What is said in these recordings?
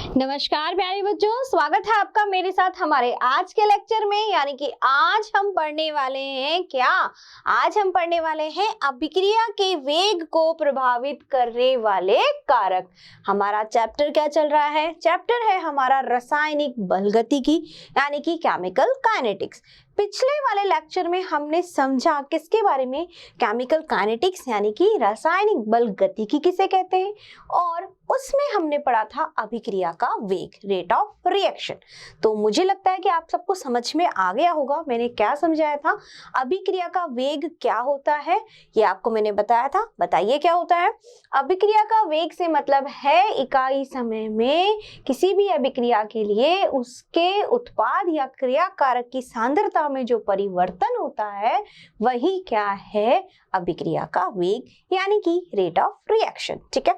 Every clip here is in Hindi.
नमस्कार प्यारे बच्चों, स्वागत है आपका मेरे साथ हमारे आज के लेक्चर में। यानी कि आज हम पढ़ने वाले हैं क्या? आज हम पढ़ने वाले हैं अभिक्रिया के वेग को प्रभावित करने वाले कारक। हमारा चैप्टर क्या चल रहा है? चैप्टर है हमारा रासायनिक बलगतिकी यानी कि केमिकल काइनेटिक्स। पिछले वाले लेक्चर में हमने समझा किसके बारे में? केमिकल काइनेटिक्स यानी कि रासायनिक बल गतिकी किसे कहते हैं, और उसमें हमने पढ़ा था अभिक्रिया का वेग, रेट ऑफ रिएक्शन। तो मुझे लगता है कि आप सबको समझ में आ गया होगा मैंने क्या समझाया था। अभिक्रिया का वेग क्या होता है ये आपको मैंने बताया था। बताइए क्या होता है? अभिक्रिया का वेग से मतलब है इकाई समय में किसी भी अभिक्रिया के लिए उसके उत्पाद या क्रिया कारक की सांद्रता में जो परिवर्तन होता है वही क्या है? अभिक्रिया का वेग यानी कि रेट ऑफ रिएक्शन। ठीक है,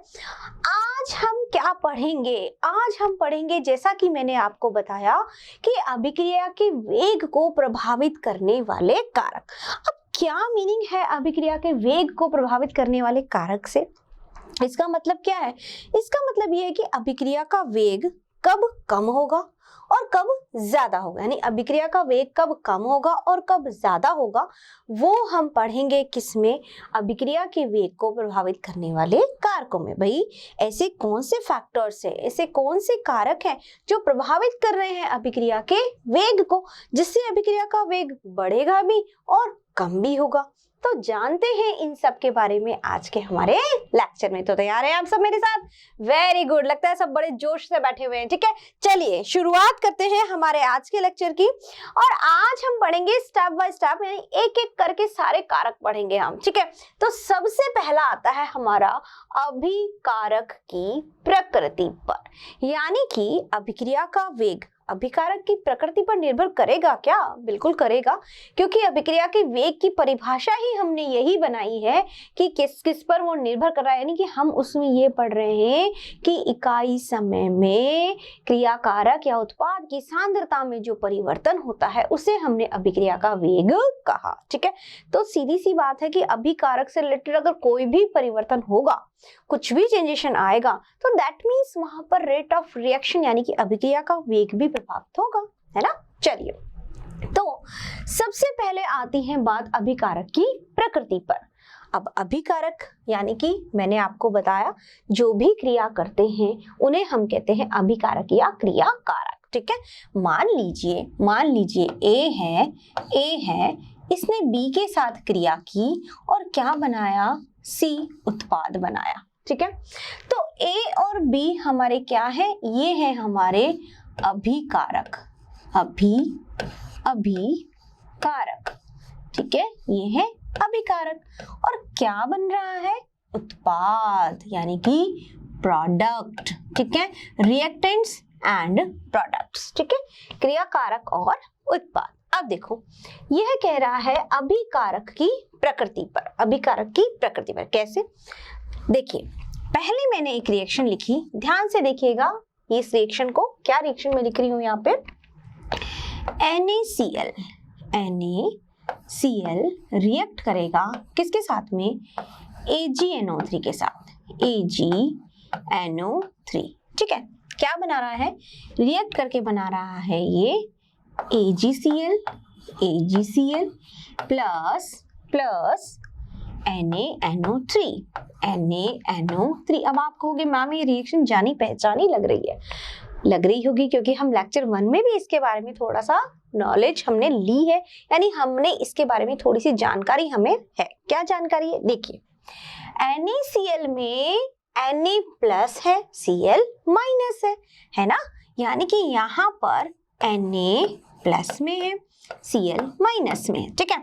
आज हम क्या पढ़ेंगे? आज हम पढ़ेंगे, जैसा कि मैंने आपको बताया, कि अभिक्रिया के वेग को प्रभावित करने वाले कारक। अब क्या मीनिंग है अभिक्रिया के वेग को प्रभावित करने वाले कारक से? इसका मतलब क्या है? इसका मतलब यह है कि अभिक्रिया का वेग कब कम होगा और कब ज्यादा होगा, यानी अभिक्रिया का वेग कब कम होगा और कब ज्यादा होगा, वो हम पढ़ेंगे किसमें? अभिक्रिया के वेग को प्रभावित करने वाले कारकों में। भाई ऐसे कौन से फैक्टर्स है, ऐसे कौन से कारक हैं जो प्रभावित कर रहे हैं अभिक्रिया के वेग को, जिससे अभिक्रिया का वेग बढ़ेगा भी और कम भी होगा। तो जानते हैं इन सब के बारे में आज के हमारे लेक्चर में। तो तैयार हैं आप सब मेरे साथ? वेरी गुड, लगता है सब बड़े जोश से बैठे हुए हैं। ठीक है, चलिए शुरुआत करते हैं हमारे आज के लेक्चर की। और आज हम पढ़ेंगे स्टेप बाय स्टेप, यानी एक एक करके सारे कारक पढ़ेंगे हम। ठीक है, तो सबसे पहला आता है हमारा अभिकारक की प्रकृति पर, यानी कि अभिक्रिया का वेग अभिकारक की प्रकृति पर निर्भर करेगा क्या? बिल्कुल करेगा, क्योंकि अभिक्रिया के वेग की परिभाषा ही हमने यही बनाई है कि किस किस पर वो निर्भर कर रहा है। यानी कि हम उसमें ये पढ़ रहे हैं कि इकाई समय में क्रियाकारक या उत्पाद की सांद्रता में जो परिवर्तन होता है उसे हमने अभिक्रिया का वेग कहा। ठीक है, तो सीधी सी बात है कि अभिकारक से रिलेटेड अगर कोई भी परिवर्तन होगा, कुछ भी चेंजेशन आएगा, तो दैट मीन्स वहां पर रेट ऑफ रिएक्शन यानी कि अभिक्रिया का वेग भी प्रभावित होगा, है ना। चलिए, तो सबसे पहले आती है बात अभिकारक की प्रकृति पर। अब अभिकारक यानी कि मैंने आपको बताया जो भी क्रिया करते हैं उन्हें हम कहते हैं अभिकारक या क्रियाकारक। ठीक है, मान लीजिए ए है, इसने बी के साथ क्रिया की और क्या बनाया? सी उत्पाद बनाया। ठीक है, तो ए और बी हमारे क्या है? ये है हमारे अभिकारक, अभिकारक। ठीक है, ये है अभिकारक। और क्या बन रहा है? उत्पाद यानी कि प्रोडक्ट। ठीक है, रिएक्टेंट्स एंड प्रोडक्ट्स। ठीक है, क्रियाकारक और उत्पाद। अब देखो, यह कह रहा है अभिकारक की प्रकृति पर। अभिकारक की प्रकृति पर कैसे? देखिए, पहले मैंने एक रिएक्शन लिखी, ध्यान से देखिएगा इस रिएक्शन को। क्या रिएक्शन में लिख रही हूं यहाँ पे? NaCl रिएक्ट करेगा किसके साथ में? AgNO3 के साथ, AgNO3। ठीक है, क्या बना रहा है? रिएक्ट करके बना रहा है ये AgCl प्लस NaNO3। अब आप कहोगे मैम ये रिएक्शन जानी पहचानी लग रही होगी, क्योंकि हम लेक्चर 1 में भी इसके बारे में थोड़ा सा नॉलेज हमने ली है, यानी हमने इसके बारे में थोड़ी सी जानकारी हमें है। क्या जानकारी है? देखिए, NaCl में Na प्लस है, Cl माइनस है ना, यानी कि यहाँ पर Na प्लस में है, Cl माइनस में है। ठीक है,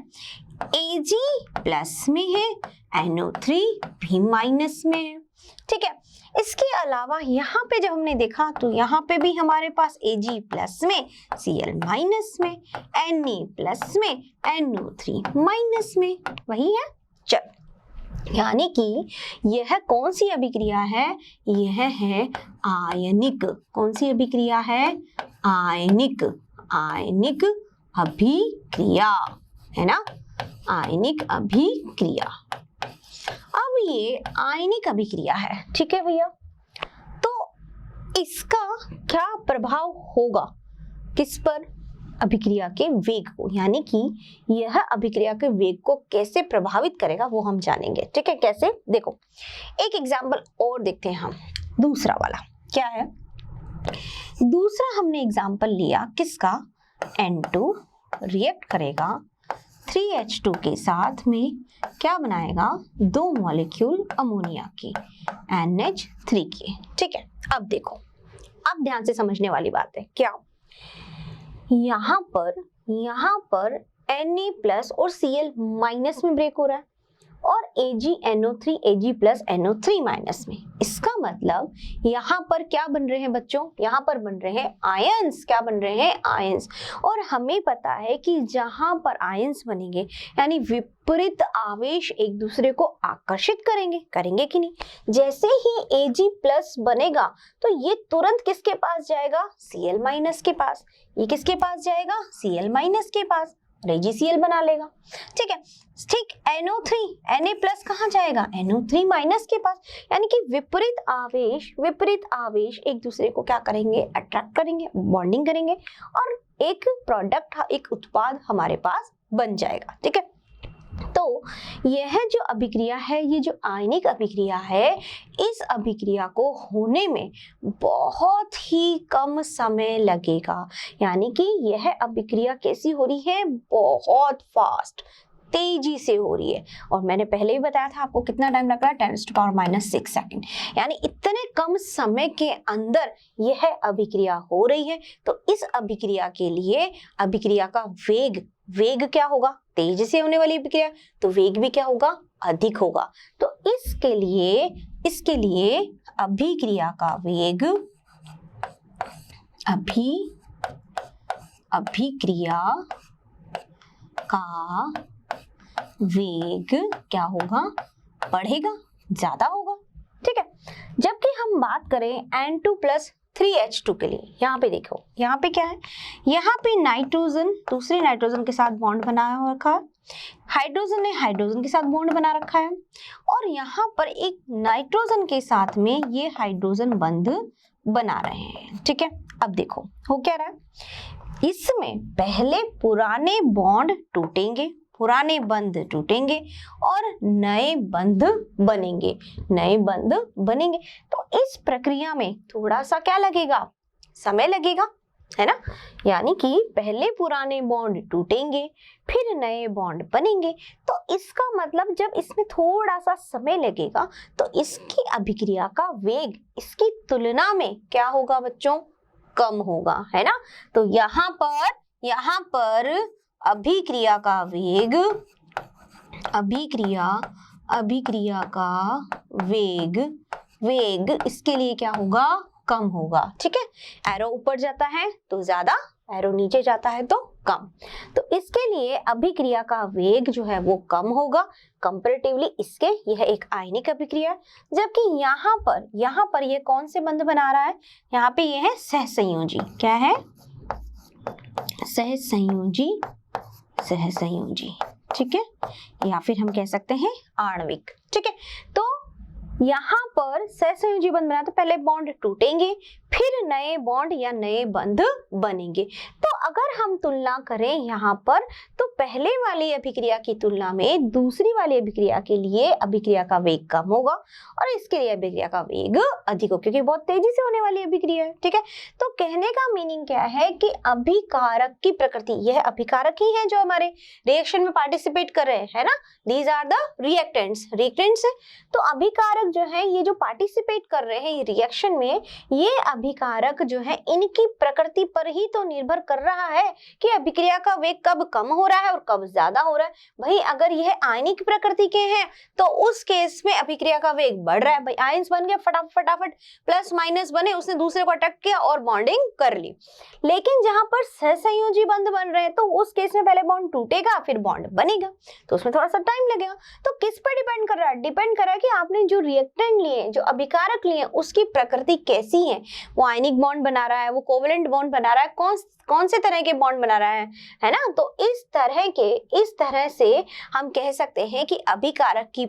Ag प्लस में है, NO3 भी माइनस में है। ठीक है, इसके अलावा यहाँ पे जब हमने देखा तो यहाँ पे भी हमारे पास Ag प्लस में, Cl माइनस में, Na प्लस में, NO3 माइनस में, वही है। चल, यानी कि यह कौन सी अभिक्रिया है? यह है आयनिक। कौन सी अभिक्रिया है? आयनिक अभिक्रिया, है ना, आयनिक अभिक्रिया। अब ये आयनिक अभिक्रिया है। ठीक है भैया, तो इसका क्या प्रभाव होगा किस पर? अभिक्रिया के वेग को, यानी कि यह अभिक्रिया के वेग को कैसे प्रभावित करेगा वो हम जानेंगे। ठीक है, कैसे? देखो एक एग्जाम्पल और देखते हैं हम, दूसरा वाला क्या है। दूसरा हमने एग्जाम्पल लिया किसका? N2 रिएक्ट करेगा 3H2 के साथ में, क्या बनाएगा? 2 मॉलिक्यूल अमोनिया की, NH3 की। ठीक है, अब देखो, अब ध्यान से समझने वाली बात है। क्या यहाँ पर Na+ और Cl- में ब्रेक हो रहा है और AgNO3 Ag+NO3- में। इसका मतलब यहाँ पर क्या बन रहे हैं बच्चों? यहाँ पर बन रहे हैं आयंस। क्या बन रहे हैं? आयंस। और हमें पता है कि जहां पर आयंस बनेंगे यानी विपरीत आवेश एक दूसरे को आकर्षित करेंगे कि नहीं? जैसे ही Ag+ बनेगा तो ये तुरंत किसके पास जाएगा? Cl- के पास। ये किसके पास जाएगा? Cl- के पास, और AgCl बना लेगा। ठीक है, ठीक। NO3 Na+ कहाँ जाएगा? NO3- के पास। यानी कि विपरीत आवेश एक दूसरे को क्या करेंगे? अट्रैक्ट करेंगे, बॉन्डिंग करेंगे और एक प्रोडक्ट, एक उत्पाद हमारे पास बन जाएगा। ठीक है, तो यह जो अभिक्रिया है, ये जो आयनिक अभिक्रिया है, इस अभिक्रिया को होने में बहुत ही कम समय लगेगा। यानी कि यह अभिक्रिया कैसी हो रही है? बहुत फास्ट, तेजी से हो रही है। और मैंने पहले ही बताया था आपको कितना टाइम लग रहा है? 10⁻⁶ सेकंड। यानी इतने कम समय के अंदर यह अभिक्रिया हो रही है। तो इस अभिक्रिया के लिए अभिक्रिया का वेग क्या होगा? तेजी से होने वाली अभिक्रिया, तो वेग भी क्या होगा? अधिक होगा। तो इसके लिए अभिक्रिया का वेग, अभिक्रिया का वेग क्या होगा? बढ़ेगा, ज्यादा होगा। ठीक है, जबकि हम बात करें N2+ 3H2 के लिए, यहाँ पे देखो, यहाँ पे क्या है? यहाँ पे नाइट्रोजन दूसरे नाइट्रोजन के साथ बॉन्ड बनाया रखा है, हाइड्रोजन ने हाइड्रोजन के साथ बॉन्ड बना रखा है और यहाँ पर एक नाइट्रोजन के साथ में ये हाइड्रोजन बंध बना रहे हैं। ठीक है, अब देखो हो क्या रहा है? इसमें पहले पुराने बॉन्ड टूटेंगे, पुराने बंध टूटेंगे और नए बंध बनेंगे। तो इस प्रक्रिया में थोड़ा सा क्या लगेगा? समय लगेगा, है ना? यानी कि पहले पुराने बॉन्ड टूटेंगे, फिर नए बॉन्ड बनेंगे। तो इसका मतलब जब इसमें थोड़ा सा समय लगेगा तो इसकी अभिक्रिया का वेग इसकी तुलना में क्या होगा बच्चों? कम होगा, है ना? तो यहाँ पर अभिक्रिया का वेग, अभिक्रिया का वेग इसके लिए क्या होगा? कम होगा। ठीक है, एरो ऊपर जाता है तो ज्यादा, एरो नीचे जाता है तो कम। तो इसके लिए अभिक्रिया का वेग जो है वो कम होगा कंपैरेटिवली इसके। यह एक आयनिक अभिक्रिया है। जबकि यहाँ पर ये कौन से बंध बना रहा है? यहाँ पे ये है सहसंयोजी। क्या है? सहसंयोजी। ठीक है, या फिर हम कह सकते हैं आणविक। ठीक है, तो यहाँ पर सहसंयोजी बंध बना तो पहले बॉन्ड टूटेंगे, फिर नए बॉन्ड या नए बंध बनेंगे। तो अगर हम तुलना करें यहाँ पर तो पहले वाली अभिक्रिया की तुलना में दूसरी वाली अभिक्रिया के लिए अभिक्रिया का वेग कम होगा और इसके लिए अभिक्रिया का वेग अधिक होगा क्योंकि बहुत तेजी से होने वाली अभिक्रिया है। ठीक है, तो कहने का मीनिंग क्या है कि अभिकारक की प्रकृति, यह अभिकारक ही है जो हमारे रिएक्शन में पार्टिसिपेट कर रहे हैं, है ना? दीज आर द रिएक्टेंट्स है। तो अभिकारक जो है, ये जो पार्टिसिपेट कर रहे हैं रिएक्शन में, ये अभिकारक जो है इनकी प्रकृति पर ही तो निर्भर कर रहा है कि अभिक्रिया का वेग कब कम हो रहा है और कब ज्यादा हो रहा है। भाई अगर यह आयनिक प्रकृति के हैं तो उस केस में अभिक्रिया का वेग बढ़ रहा है। भाई आयंस बन गया, फटाफट प्लस माइनस बने, उसने दूसरे को अटैक किया और बॉन्डिंग कर ली। लेकिन जहां पर सहसंयोजी बंध बन रहे हैं तो उस केस में पहले बॉन्ड टूटेगा फिर बॉन्ड बनेगा, तो उसमें थोड़ा सा टाइम लगेगा। तो किस पर डिपेंड कर रहा है? डिपेंड कर रहा है कि आपने जो रिएक्टेंट लिए, जो अभिकारक लिए, उसकी प्रकृति कैसी है। वो आयनिक बॉन्ड बना रहा है, वो कोवेलेंट बॉन्ड बना रहा है, कौन से ऐसे तरह के बॉन्ड बना रहा है ना। तो इस तरह से हम कह सकते हैं कि अभिकारक की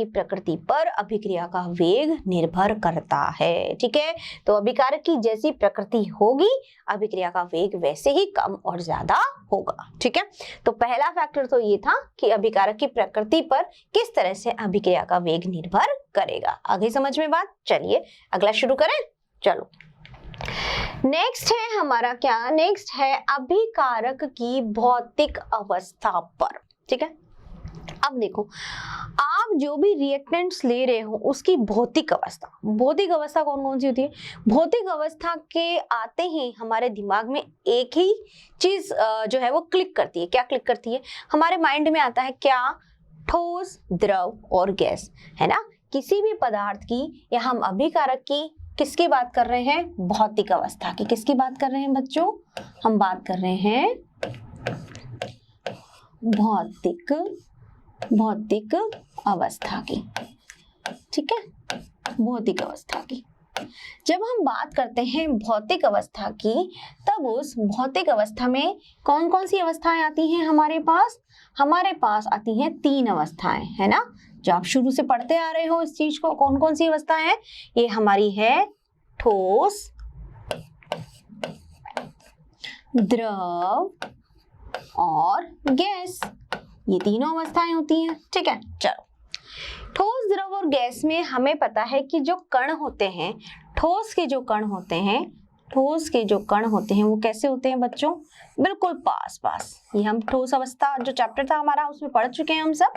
प्रकृति पर अभिक्रिया का वेग निर्भर करता है। ठीक है, तो अभिकारक की जैसी प्रकृति होगी अभिक्रिया का वेग वैसे ही कम और ज्यादा होगा। ठीक है, तो पहला फैक्टर तो ये था कि अभिकारक की प्रकृति पर किस तरह से अभिक्रिया का वेग निर्भर करेगा। आगे समझ में बात। चलिए अगला शुरू करें। चलो नेक्स्ट है हमारा क्या, नेक्स्ट है अभिकारक की भौतिक अवस्था पर। ठीक है, अब देखो आप जो भी रिएक्टेंट्स ले रहे हो उसकी भौतिक अवस्था कौन कौन सी होती है। भौतिक अवस्था के आते ही हमारे दिमाग में एक ही चीज जो है वो क्लिक करती है। क्या क्लिक करती है? हमारे माइंड में आता है क्या? ठोस, द्रव और गैस, है ना। किसी भी पदार्थ की या हम अभिकारक की किसकी बात कर रहे हैं? भौतिक अवस्था की। किसकी बात कर रहे हैं बच्चों? हम बात कर रहे हैं भौतिक अवस्था की। ठीक है, भौतिक अवस्था की। जब हम बात करते हैं भौतिक अवस्था की, तब उस भौतिक अवस्था में कौन कौन सी अवस्थाएं आती हैं हमारे पास? हमारे पास आती हैं 3 अवस्थाएं, है ना। जो आप शुरू से पढ़ते आ रहे हो इस चीज को, कौन कौन सी अवस्थाएं हैं? ये हमारी है ठोस, द्रव और गैस। ये तीनों अवस्थाएं होती हैं। ठीक है, चलो ठोस, द्रव और गैस में हमें पता है कि जो कण होते हैं, ठोस के जो कण होते हैं वो कैसे होते हैं बच्चों? बिल्कुल पास। ये हम ठोस अवस्था जो चैप्टर था हमारा उसमें पढ़ चुके हैं हम सब,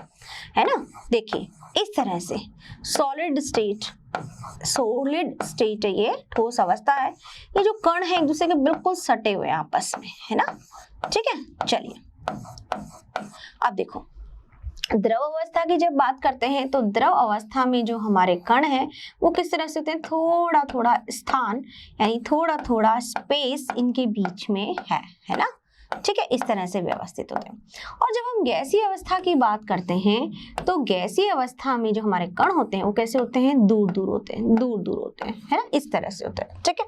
है ना। देखिए इस तरह से सॉलिड स्टेट है, ये ठोस अवस्था है। ये जो कण है एक दूसरे के बिल्कुल सटे हुए आपस में, है ना। ठीक है, चलिए अब देखो द्रव अवस्था की जब बात करते हैं तो द्रव अवस्था में जो हमारे कण हैं वो किस तरह से होते हैं? थोड़ा थोड़ा स्थान यानी थोड़ा थोड़ा स्पेस इनके बीच में है ना। ठीक है, इस तरह से व्यवस्थित होते हैं। और जब हम गैसीय अवस्था की बात करते हैं तो गैसीय अवस्था में जो हमारे कण होते हैं वो कैसे होते हैं? दूर दूर होते हैं, है ना, इस तरह से होते हैं। ठीक है,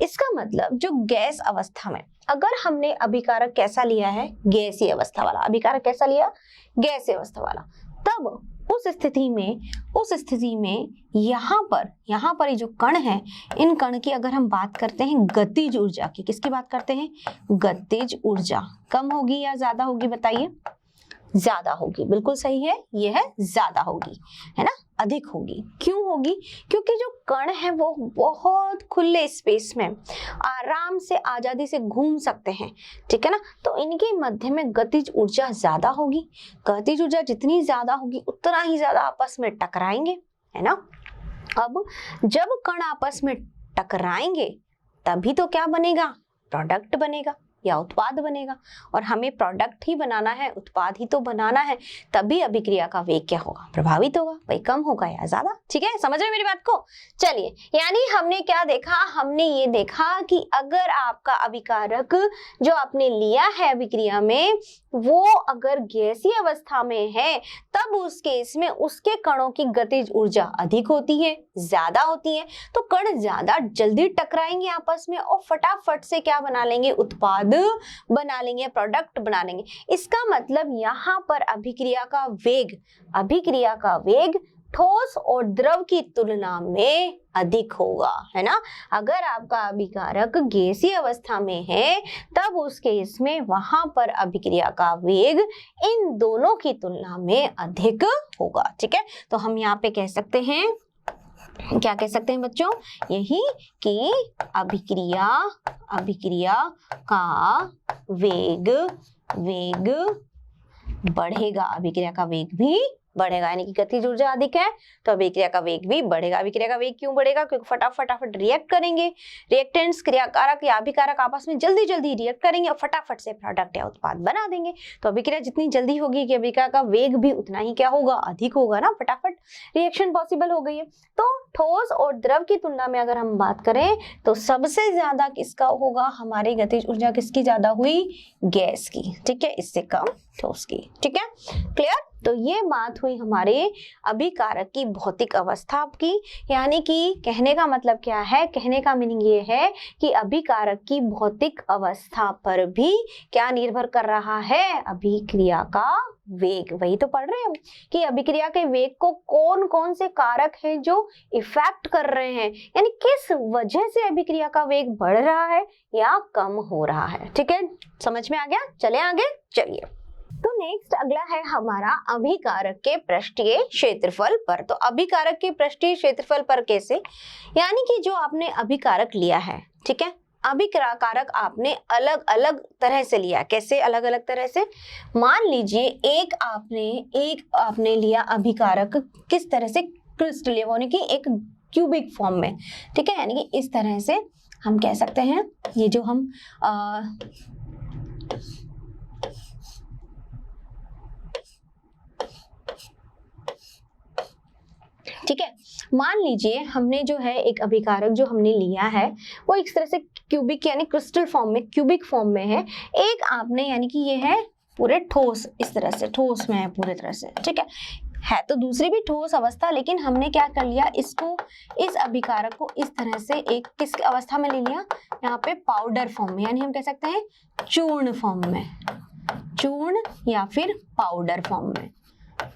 इसका मतलब जो गैस अवस्था में अगर हमने अभिकारक कैसा लिया है? गैसीय अवस्था वाला। अभिकारक कैसा लिया? गैसीय अवस्था वाला। तब उस स्थिति में यहाँ पर ये जो कण है, इन कण की अगर हम बात करते हैं गतिज ऊर्जा की, किसकी बात करते हैं? गतिज ऊर्जा कम होगी या ज्यादा होगी? बताइए। ज्यादा होगी, बिल्कुल सही है, ये है ज्यादा होगी, है ना, अधिक होगी। क्यों होगी? क्योंकि जो कण है वो बहुत खुले स्पेस में आराम से आजादी से घूम सकते हैं। ठीक है ना, तो इनके मध्य में गतिज ऊर्जा ज्यादा होगी। गतिज ऊर्जा जितनी ज्यादा होगी उतना ही ज्यादा आपस में टकराएंगे, है ना। अब जब कण आपस में टकराएंगे तभी तो क्या बनेगा? प्रोडक्ट बनेगा या उत्पाद बनेगा। और हमें प्रोडक्ट ही बनाना है, उत्पाद ही तो बनाना है, तभी अभिक्रिया का वेग क्या होगा? प्रभावित होगा, भाई कम होगा या ज्यादा। ठीक है, समझ रहे मेरी बात को? चलिए, यानी हमने क्या देखा? हमने ये देखा कि अगर आपका अभिकारक जो आपने लिया है अभिक्रिया में वो अगर गैसीय अवस्था में है तब उस केस में उसके कणों की गतिज ऊर्जा अधिक होती है, ज्यादा होती है, तो कण ज्यादा जल्दी टकराएंगे आपस में और फटाफट से क्या बना लेंगे? उत्पाद बना लेंगे, प्रोडक्ट बना लेंगे। इसका मतलब यहाँ पर अभिक्रिया का वेग ठोस और द्रव की तुलना में अधिक होगा, है ना। अगर आपका अभिकारक गैसीय अवस्था में है तब उस केस में वहां पर अभिक्रिया का वेग इन दोनों की तुलना में अधिक होगा। ठीक है, तो हम यहाँ पे कह सकते हैं, क्या कह सकते हैं बच्चों? यही कि अभिक्रिया का वेग बढ़ेगा, अभिक्रिया का वेग भी बढ़ेगा। यानी कि गतिज ऊर्जा अधिक है तो अभिक्रिया का वेग भी बढ़ेगा। अभिक्रिया का वेग क्यों बढ़ेगा? क्योंकि फटाफट रिएक्ट करेंगे, रिएक्टेंट्स क्रियाकारक या अभिकारक आपस में जल्दी रिएक्ट करेंगे और फटाफट से प्रोडक्ट या उत्पाद बना देंगे। तो अभिक्रिया जितनी जल्दी होगी कि अभिक्रिया का वेग भी उतना ही क्या होगा? अधिक होगा ना, फटाफट रिएक्शन पॉसिबल हो गई है। तो ठोस और द्रव की तुलना में अगर हम बात करें तो सबसे ज्यादा किसका होगा? हमारी गतिज ऊर्जा किसकी ज्यादा हुई? गैस की। ठीक है, इससे कम ठोस की। ठीक है, क्लियर। तो ये बात हुई हमारे अभिकारक की भौतिक अवस्था की, यानी कि कहने का मतलब क्या है, कहने का मीनिंग ये है कि अभिकारक की भौतिक अवस्था पर भी क्या निर्भर कर रहा है, अभिक्रिया का वेग। वही तो पढ़ रहे हैं हम कि अभिक्रिया के वेग को कौन कौन से कारक हैं जो इफेक्ट कर रहे हैं, यानी किस वजह से अभिक्रिया का वेग बढ़ रहा है या कम हो रहा है। ठीक है, समझ में आ गया। चले आगे, चलिए। तो नेक्स्ट अगला है हमारा अभिकारक के पृष्ठीय क्षेत्रफल पर। तो अभिकारक के पृष्ठीय क्षेत्रफल पर कैसे, यानी कि जो आपने अभिकारक लिया है, ठीक है, अभिकारक आपने अलग अलग तरह से लिया। कैसे अलग अलग तरह से, मान लीजिए एक आपने लिया अभिकारक किस तरह से, क्रिस्टल यानी कि एक क्यूबिक फॉर्म में। ठीक है, यानी कि इस तरह से हम कह सकते हैं, ये जो हम ठीक है, मान लीजिए हमने जो है एक अभिकारक जो हमने लिया है वो इस तरह से क्यूबिक यानी क्रिस्टल फॉर्म में, क्यूबिक फॉर्म में है। एक आपने यानी कि ये है पूरे ठोस, इस तरह से ठोस में है पूरी तरह से। ठीक है तो दूसरी भी ठोस अवस्था, लेकिन हमने क्या कर लिया, इसको, इस अभिकारक को इस तरह से एक किस अवस्था में ले लिया, यहाँ पे पाउडर फॉर्म में, यानी हम कह सकते हैं चूर्ण फॉर्म में, चूर्ण या फिर पाउडर फॉर्म में,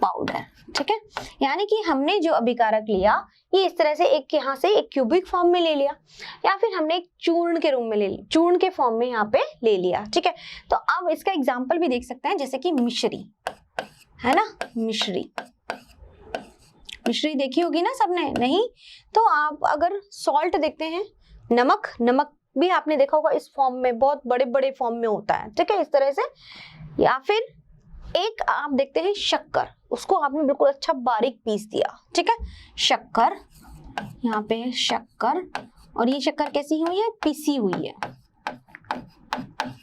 पाउडर। ठीक है, यानी कि हमने जो अभिकारक लिया ये इस तरह से एक यहाँ से एक क्यूबिक फॉर्म में ले लिया, या फिर हमने एक चूर्ण के रूप में ले लिया, चूर्ण के फॉर्म में यहाँ पे ले लिया। ठीक है, तो अब इसका एग्जाम्पल भी देख सकते हैं, जैसे कि मिश्री है ना, मिश्री, मिश्री देखी होगी ना सबने, नहीं तो आप अगर सॉल्ट देखते हैं, नमक, नमक भी आपने देखा होगा इस फॉर्म में, बहुत बड़े बड़े फॉर्म में होता है। ठीक है, इस तरह से। या फिर एक आप देखते हैं शक्कर, उसको आपने बिल्कुल अच्छा बारीक पीस दिया। ठीक है, शक्कर, यहाँ पे शक्कर, और ये शक्कर कैसी हुई है, पिसी हुई है,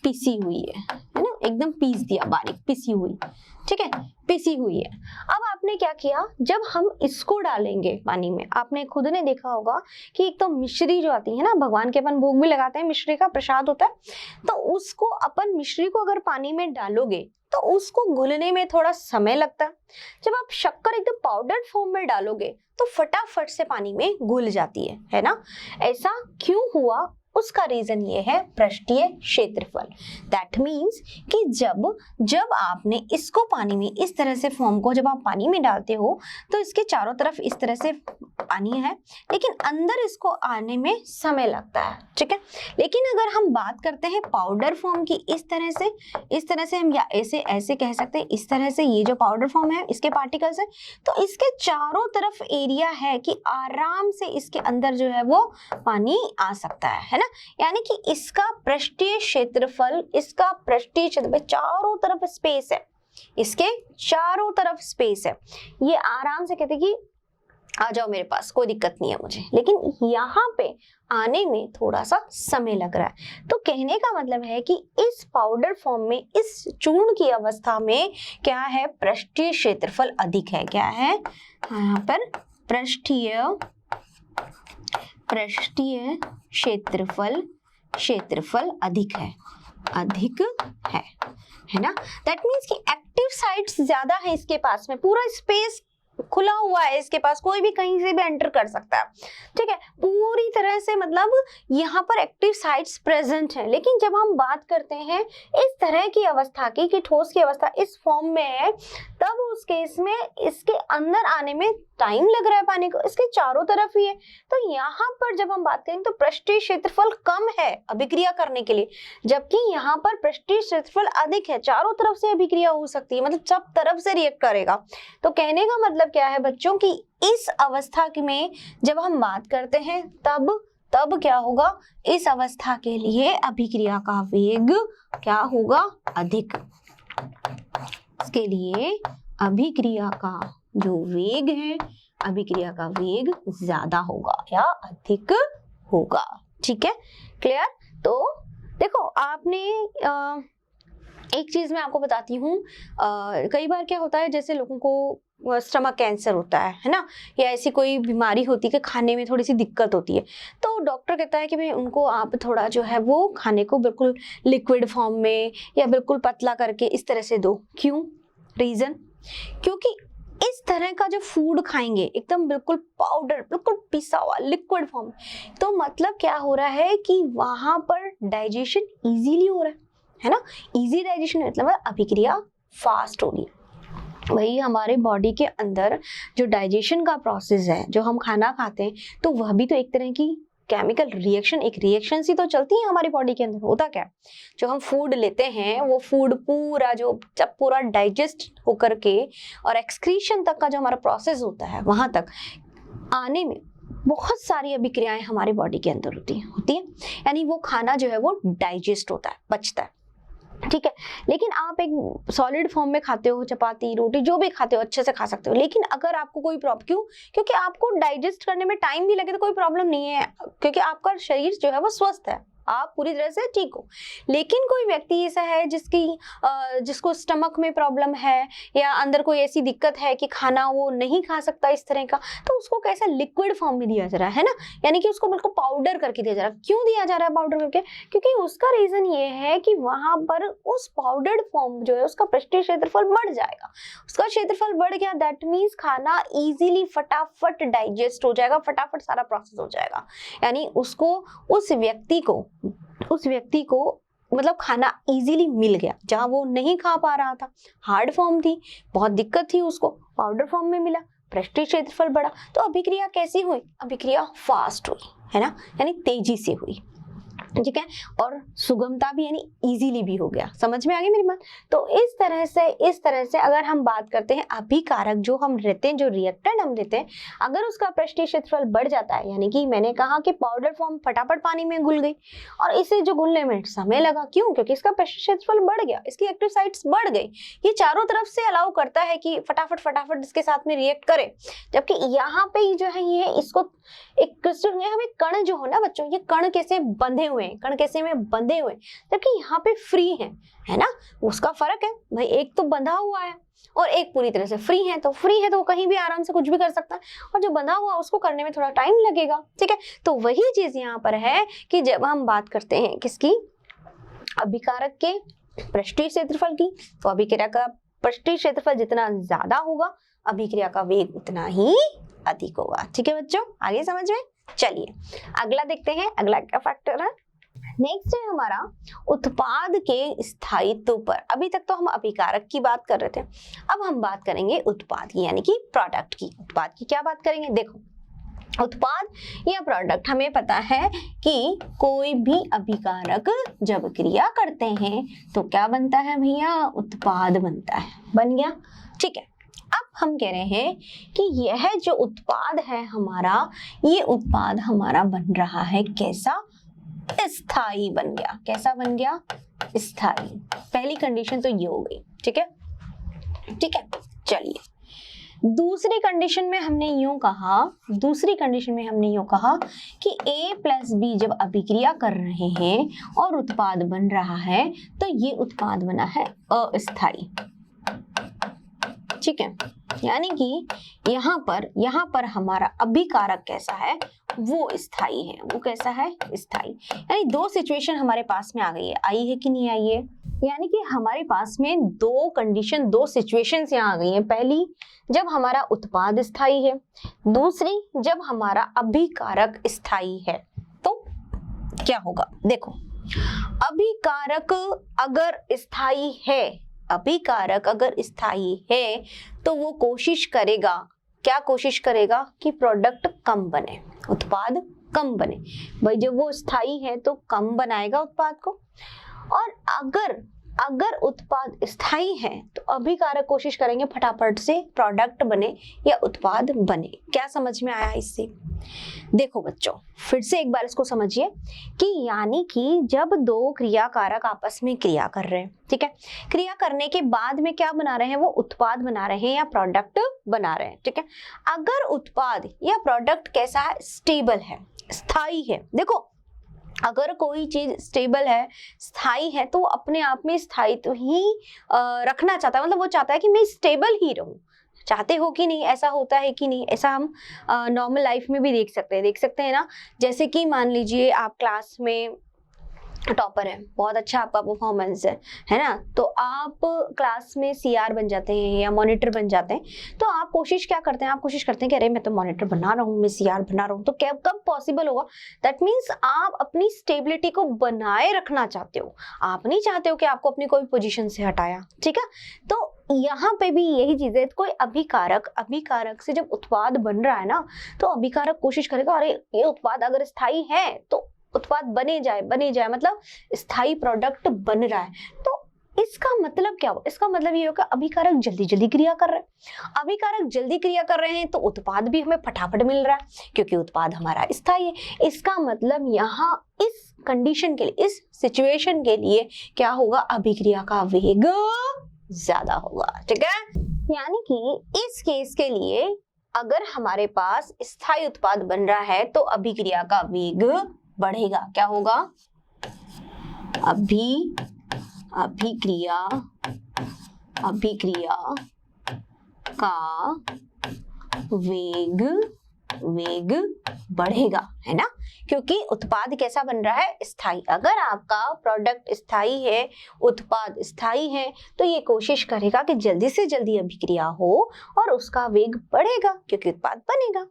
पिसी हुई है ना, एकदम पीस दिया बारीक, पिसी हुई। ठीक है, पिसी हुई है। अब आपने क्या किया, जब हम इसको डालेंगे पानी में, आपने खुद ने देखा होगा कि एक तो मिश्री जो आती है ना, भगवान के अपन भोग भी लगाते हैं, मिश्री का प्रसाद होता है, तो उसको अपन मिश्री को अगर पानी में डालोगे तो उसको घुलने में थोड़ा समय लगता है। जब आप शक्कर एकदम पाउडर फॉर्म में डालोगे तो फटाफट से पानी में घुल जाती है ना। ऐसा क्यों हुआ, उसका रीजन ये है पृष्ठीय क्षेत्रफल। दैट मीन्स कि जब आपने इसको पानी में, इस तरह से फॉर्म को जब आप पानी में डालते हो तो इसके चारों तरफ इस तरह से पानी है, लेकिन अंदर इसको आने में समय लगता है। ठीक है, लेकिन अगर हम बात करते हैं पाउडर फॉर्म की, इस तरह से हम, या ऐसे कह सकते हैं, इस तरह से, ये जो पाउडर फॉर्म है इसके पार्टिकल्स है, तो इसके चारों तरफ एरिया है कि आराम से इसके अंदर जो है वो पानी आ सकता है ना। यानी कि इसका पृष्ठीय क्षेत्रफल, इसका पृष्ठीय क्षेत्रफल, चारों तरफ स्पेस है, इसके चारों तरफ स्पेस है, ये आराम से कहते हैं कि आ जाओ मेरे पास, कोई दिक्कत नहीं है मुझे, लेकिन यहाँ पे आने में थोड़ा सा समय लग रहा है। तो कहने का मतलब है कि इस पाउडर फॉर्म में, इस चूर्ण की अवस्था में क्या है, पृष्ठीय क्षेत्रफल अधिक है। क्या है यहाँ पर, पृष्ठीय क्षेत्रफल अधिक है ना। दैट मीन्स कि एक्टिव साइट्स ज्यादा है इसके पास में, पूरा स्पेस खुला हुआ है इसके पास, कोई भी कहीं से भी एंटर कर सकता है। ठीक है, पूरी तरह से, मतलब यहाँ पर एक्टिव साइट्स प्रेजेंट है। लेकिन जब हम बात करते हैं इस तरह की अवस्था की, कि ठोस की अवस्था इस फॉर्म में है, तब उस केस में इसके अंदर आने में टाइम लग रहा है पानी को, इसके चारों तरफ ही है। तो यहाँ पर जब हम बात करें तो पृष्ठीय क्षेत्रफल कम है अभिक्रिया करने के लिए, जबकि यहाँ पर पृष्ठीय क्षेत्रफल अधिक है, चारों तरफ से अभिक्रिया हो सकती है, मतलब सब तरफ से रिएक्ट करेगा। तो कहने का मतलब क्या है बच्चों की, इस अवस्था में जब हम बात करते हैं तब क्या होगा, इस अवस्था के लिए अभिक्रिया का वेग क्या होगा, अधिक। इसके लिए अभिक्रिया का जो वेग है, अभिक्रिया का वेग ज्यादा होगा या अधिक होगा। ठीक है, क्लियर। तो देखो आपने एक चीज मैं आपको बताती हूँ, कई बार क्या होता है, जैसे लोगों को स्टमक कैंसर होता है ना, या ऐसी कोई बीमारी होती है कि खाने में थोड़ी सी दिक्कत होती है, तो डॉक्टर कहता है कि भाई उनको आप थोड़ा जो है वो खाने को बिल्कुल लिक्विड फॉर्म में या बिल्कुल पतला करके इस तरह से दो। क्यों? रीजन, क्योंकि इस तरह का जो फूड खाएंगे एकदम बिल्कुल पाउडर, बिल्कुल पिसा हुआ लिक्विड फॉर्म, तो मतलब क्या हो रहा है कि वहां पर डाइजेशन इजीली हो रहा है ना। इजी डाइजेशन मतलब अभिक्रिया फास्ट हो रही है। वही हमारे बॉडी के अंदर जो डाइजेशन का प्रोसेस है, जो हम खाना खाते हैं, तो वह भी तो एक तरह की केमिकल रिएक्शन, एक रिएक्शन सी तो चलती है हमारी बॉडी के अंदर। होता क्या है, जो हम फूड लेते हैं वो फूड पूरा जो जब पूरा डाइजेस्ट होकर के और एक्सक्रीशन तक का जो हमारा प्रोसेस होता है, वहां तक आने में बहुत सारी अभिक्रियाएं हमारी बॉडी के अंदर होती है, यानी वो खाना जो है वो डाइजेस्ट होता है, पचता है। ठीक है, लेकिन आप एक सॉलिड फॉर्म में खाते हो, चपाती रोटी जो भी खाते हो अच्छे से खा सकते हो, लेकिन अगर आपको कोई प्रॉब्लम, क्यों? क्योंकि आपको डाइजेस्ट करने में टाइम भी लगे तो कोई प्रॉब्लम नहीं है, क्योंकि आपका शरीर जो है वो स्वस्थ है, आप पूरी तरह से ठीक हो। लेकिन कोई व्यक्ति ऐसा है जिसको स्टमक में प्रॉब्लम है या अंदर कोई ऐसी दिक्कत है कि खाना वो नहीं खा सकता इस तरह का, तो उसको कैसा लिक्विड फॉर्म में दिया जा रहा है ना, यानी कि उसको बिल्कुल पाउडर करके दिया जा रहा है। क्यों दिया जा रहा है पाउडर करके? क्योंकि उसका रीजन ये है कि वहां पर उस पाउडर्ड फॉर्म जो है उसका पृष्ठीय क्षेत्रफल बढ़ जाएगा। उसका क्षेत्रफल बढ़ गया, दैट मीन्स खाना इजीली फटाफट डाइजेस्ट हो जाएगा, फटाफट सारा प्रोसेस हो जाएगा, यानी उसको उस व्यक्ति को मतलब खाना इजीली मिल गया। जहां वो नहीं खा पा रहा था, हार्ड फॉर्म थी, बहुत दिक्कत थी, उसको पाउडर फॉर्म में मिला, पृष्ठीय क्षेत्रफल बढ़ा, तो अभिक्रिया कैसी हुई? अभिक्रिया फास्ट हुई, है ना, यानी तेजी से हुई। ठीक है, और सुगमता भी, यानी इजीली भी हो गया। समझ में आ गई मेरी बात? तो इस तरह से अगर हम बात करते हैं अभिकारक जो हम लेते हैं, जो रिएक्टेंट हम लेते हैं, अगर उसका पृष्ठीय क्षेत्रफल बढ़ जाता है, यानी कि मैंने कहा कि पाउडर फॉर्म फटाफट पानी में घुल गई, और इसे जो घुलने में समय लगा, क्यों? क्योंकि इसका पृष्ठीय क्षेत्रफल बढ़ गया, इसकी एक्टिव साइट्स बढ़ गई, ये चारों तरफ से अलाउ करता है कि फटाफट इसके साथ में रिएक्ट करे। जबकि यहाँ पे जो है ये इसको एक क्रिस्टल में हमें कण जो हो ना बच्चों, ये कण कैसे बंधे हुए हैं, कण कैसे में बंधे हुए, जबकि यहाँ पे फ्री है ना, उसका फर्क है भाई। एक तो बंधा हुआ है और एक पूरी तरह से फ्री है, तो फ्री है तो वो कहीं भी आराम से कुछ भी कर सकता है, और जो बंधा हुआ उसको करने में थोड़ा टाइम लगेगा। ठीक है, तो वही चीज यहाँ पर है कि जब हम बात करते हैं किसकी, अभिकारक के पृष्ठीय क्षेत्रफल की, तो अभिक्रिया का पृष्ठीय क्षेत्रफल जितना ज्यादा होगा, अभिक्रिया का वेग उतना ही अधिक होगा। ठीक है बच्चों, आगे समझ में? चलिए अगला देखते हैं, अगला क्या फैक्टर है। नेक्स्ट है हमारा उत्पाद के स्थायित्व पर। अभी तक तो हम अभिकारक की बात कर रहे थे, अब हम बात करेंगे उत्पाद की, यानी कि प्रोडक्ट की। उत्पाद की क्या बात करेंगे? देखो, उत्पाद या प्रोडक्ट, हमें पता है कि कोई भी अभिकारक जब क्रिया करते हैं तो क्या बनता है भैया? उत्पाद बनता है। बन गया? ठीक है, अब हम कह रहे हैं कि यह जो उत्पाद है हमारा, ये उत्पाद हमारा बन रहा है कैसा? स्थायी बन गया। कैसा बन गया? स्थायी। पहली कंडीशन तो ये हो गई। ठीक है, ठीक है, चलिए दूसरी कंडीशन में हमने यूं कहा कि A प्लस बी जब अभिक्रिया कर रहे हैं और उत्पाद बन रहा है, तो ये उत्पाद बना है अस्थायी। ठीक है, यानी कि यहाँ पर हमारा अभिकारक कैसा है? वो स्थायी है। वो कैसा है? स्थायी। यानी दो सिचुएशन हमारे पास में आ गई है। आई है कि नहीं आई है? यानी कि हमारे पास में दो कंडीशन, दो सिचुएशंस यहाँ आ गई है। पहली, जब हमारा उत्पाद स्थायी है, दूसरी जब हमारा अभिकारक स्थायी है। तो क्या होगा? देखो, अभिकारक अगर स्थायी है, तो वो कोशिश करेगा, क्या कोशिश करेगा? कि प्रोडक्ट कम बने, उत्पाद कम बने। भाई जब वो स्थायी है तो कम बनाएगा उत्पाद को, और अगर उत्पाद स्थायी है तो अभिकारक कोशिश करेंगे फटाफट से प्रोडक्ट बने या उत्पाद बने। क्या समझ में आया इससे? देखो बच्चों, फिर से एक बार इसको समझिए कि यानी कि जब दो क्रियाकारक आपस में क्रिया कर रहे हैं, ठीक है, क्रिया करने के बाद में क्या बना रहे हैं? वो उत्पाद बना रहे हैं या प्रोडक्ट बना रहे हैं। ठीक है, अगर उत्पाद या प्रोडक्ट कैसा है? स्टेबल है, स्थायी है। देखो अगर कोई चीज स्टेबल है, स्थायी है, तो वो अपने आप में स्थायित्व ही रखना चाहता है, मतलब वो चाहता है कि मैं स्टेबल ही रहूं। चाहते हो कि नहीं, ऐसा होता है कि नहीं, ऐसा हम नॉर्मल लाइफ में भी देख सकते हैं ना। जैसे कि मान लीजिए आप क्लास में टॉपर है, बहुत अच्छा आपका परफॉर्मेंस है ना, तो आप क्लास में सीआर बन जाते हैं या मॉनिटर बन जाते हैं, तो आप कोशिश क्या करते हैं, आप कोशिश करते हैं कि अरे मैं तो मॉनिटर बना रहा हूँ, मैं सीआर बना रहा हूँ, तो क्या कब पॉसिबल होगा। दैट मीन्स आप अपनी स्टेबिलिटी को बनाए रखना चाहते हो, आप नहीं चाहते हो कि आपको अपनी कोई पोजीशन से हटाया, ठीक है। तो यहाँ पे भी यही चीज है, कोई अभिकारक से जब उत्पाद बन रहा है ना, तो अभिकारक कोशिश करेगा अरे ये उत्पाद अगर स्थायी है तो उत्पाद बने जाए मतलब स्थायी प्रोडक्ट बन रहा है। तो इसका मतलब क्या हुआ, इसका मतलब ये होगा अभिकारक जल्दी जल्दी क्रिया कर रहे हैं, अभिकारक जल्दी क्रिया कर रहे हैं तो उत्पाद भी हमें फटाफट मिल रहा है क्योंकि उत्पाद हमारा स्थायी है। इसका मतलब यहाँ इस कंडीशन के लिए, इस सिचुएशन के लिए क्या होगा, अभिक्रिया का वेग ज्यादा होगा, ठीक है। यानी कि इस केस के लिए अगर हमारे पास स्थायी उत्पाद बन रहा है तो अभिक्रिया का वेग बढ़ेगा। क्या होगा, अभिक्रिया का वेग बढ़ेगा, है ना, क्योंकि उत्पाद कैसा बन रहा है, स्थायी। अगर आपका प्रोडक्ट स्थायी है, उत्पाद स्थायी है, तो ये कोशिश करेगा कि जल्दी से जल्दी अभिक्रिया हो और उसका वेग बढ़ेगा क्योंकि उत्पाद बनेगा।